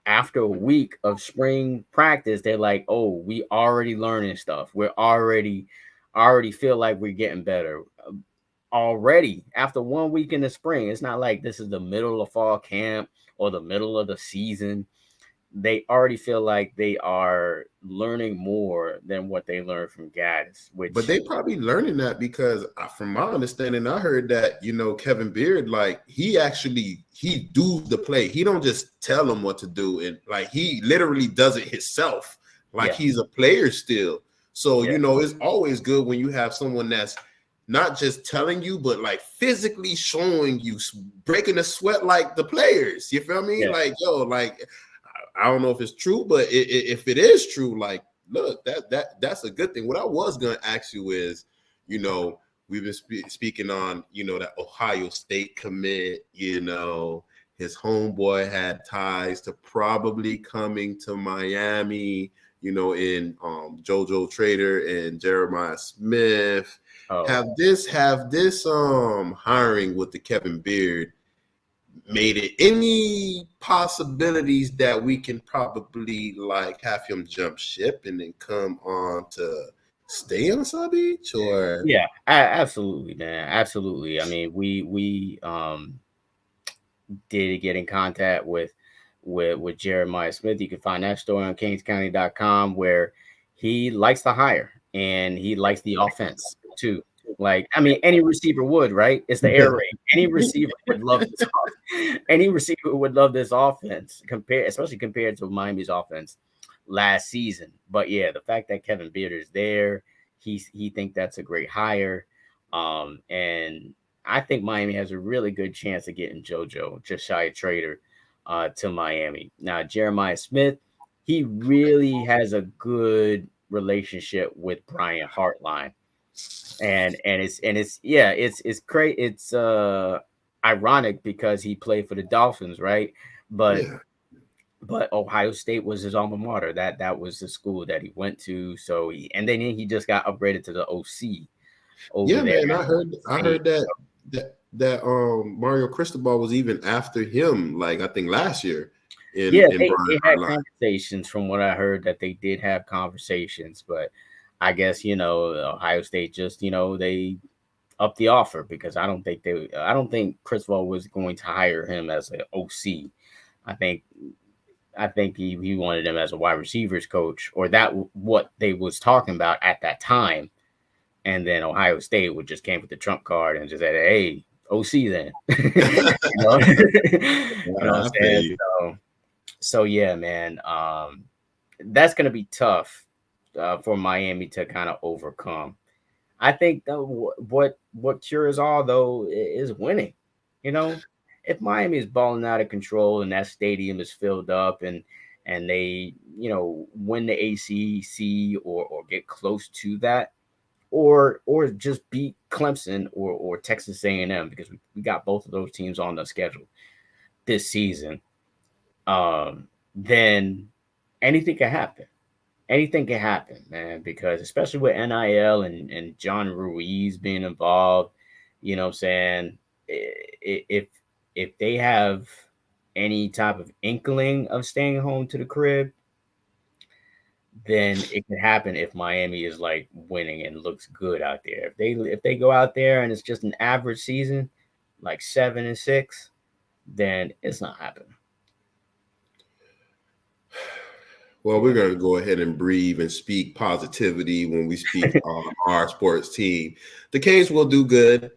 after a week of spring practice, they're like, oh, we already learning stuff. I already feel like we're getting better. already after 1 week in the spring. It's not like this is the middle of fall camp or the middle of the season. They already feel like they are learning more than what they learned from Gaddis, But which they probably learning that because from my understanding, I heard that, Kevin Beard, like he do the play. He don't just tell them what to do. And like, he literally does it himself. Like, yeah, he's a player still. So, yeah, it's always good when you have someone that's not just telling you, but like physically showing you, breaking the sweat like the players. You feel me? yeah. Like, yo, like, I don't know if it's true, but if it is true, like, look, that's a good thing. What I was gonna ask you is, we've been speaking on, that Ohio State commit. His homeboy had ties to probably coming to Miami. In JoJo Trader and Jeremiah Smith. Oh, Have this hiring with the Kevin Beard made it any possibilities that we can probably like have him jump ship and then come on to stay on South Beach? Or yeah, absolutely, man, absolutely. I mean, we did get in contact with Jeremiah Smith. You can find that story on kingscounty.com, where he likes to hire and he likes the offense too. Like, I mean, any receiver would, right? It's the air raid. Any receiver would love this. Any receiver would love this offense, especially compared to Miami's offense last season. But yeah, the fact that Kevin Beard is there, he think that's a great hire. And I think Miami has a really good chance of getting JoJo, just shy of Trader, to Miami. Now, Jeremiah Smith, he really has a good relationship with Brian Hartline. It's great. It's ironic because he played for the Dolphins, right? But yeah, but Ohio State was his alma mater. That was the school that he went to. So and then he just got upgraded to the OC over yeah, there man. at I State. heard that Mario Cristobal was even after him, like, I think last year Yeah, in they Brian had Hartline. conversations from what I heard that they did have conversations, but I guess Ohio State just they up the offer because I don't think Criswell was going to hire him as an OC. I think he wanted him as a wide receivers coach, or what they was talking about at that time. And then Ohio State would just came with the trump card and just said, "Hey, OC then." What I'm I feel saying? you. So yeah, man. That's gonna be tough for Miami to kind of overcome. I think though what cures all though is winning. You know, if Miami is balling out of control and that stadium is filled up and they win the ACC or get close to that, or just beat Clemson or Texas A&M, because we got both of those teams on the schedule this season, then anything can happen. Anything can happen, man, because especially with NIL and John Ruiz being involved, you know what I'm saying? If they have any type of inkling of staying home to the crib, then it can happen if Miami is like winning and looks good out there. If they go out there and it's just an average season, like 7-6, then it's not happening. Well, we're going to go ahead and breathe and speak positivity when we speak on our sports team. The Canes will do good.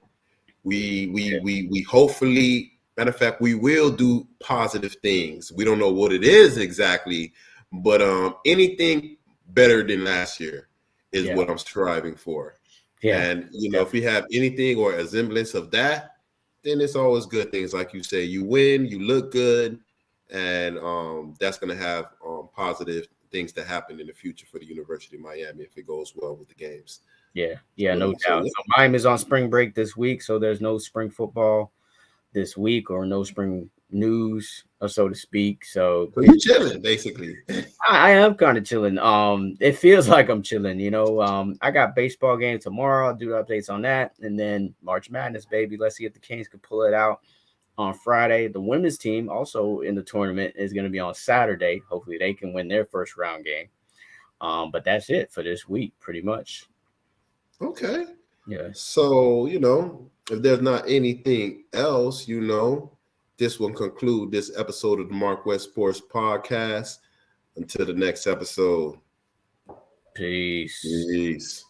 We hopefully, matter of fact, we will do positive things. We don't know what it is exactly, but anything better than last year is Yeah, what I'm striving for. yeah, And if we have anything or a semblance of that, then it's always good things. Like you say, you win, you look good, and that's going to have positive things to happen in the future for the University of Miami if it goes well with the games. yeah, no doubt. Yeah. So Miami's on spring break this week, so there's no spring football this week or no spring news, so to speak. So So you chilling, basically. I am kind of chilling. It feels like I'm chilling, I got baseball game tomorrow. I'll do updates on that. And then March Madness, baby. Let's see if the Kings can pull it out on Friday. The women's team also in the tournament is going to be on Saturday. Hopefully they can win their first round game. But that's it for this week, pretty much. Okay. Yeah. So, if there's not anything else, this will conclude this episode of the MarcWes Sports Podcast. Until the next episode. Peace. Peace.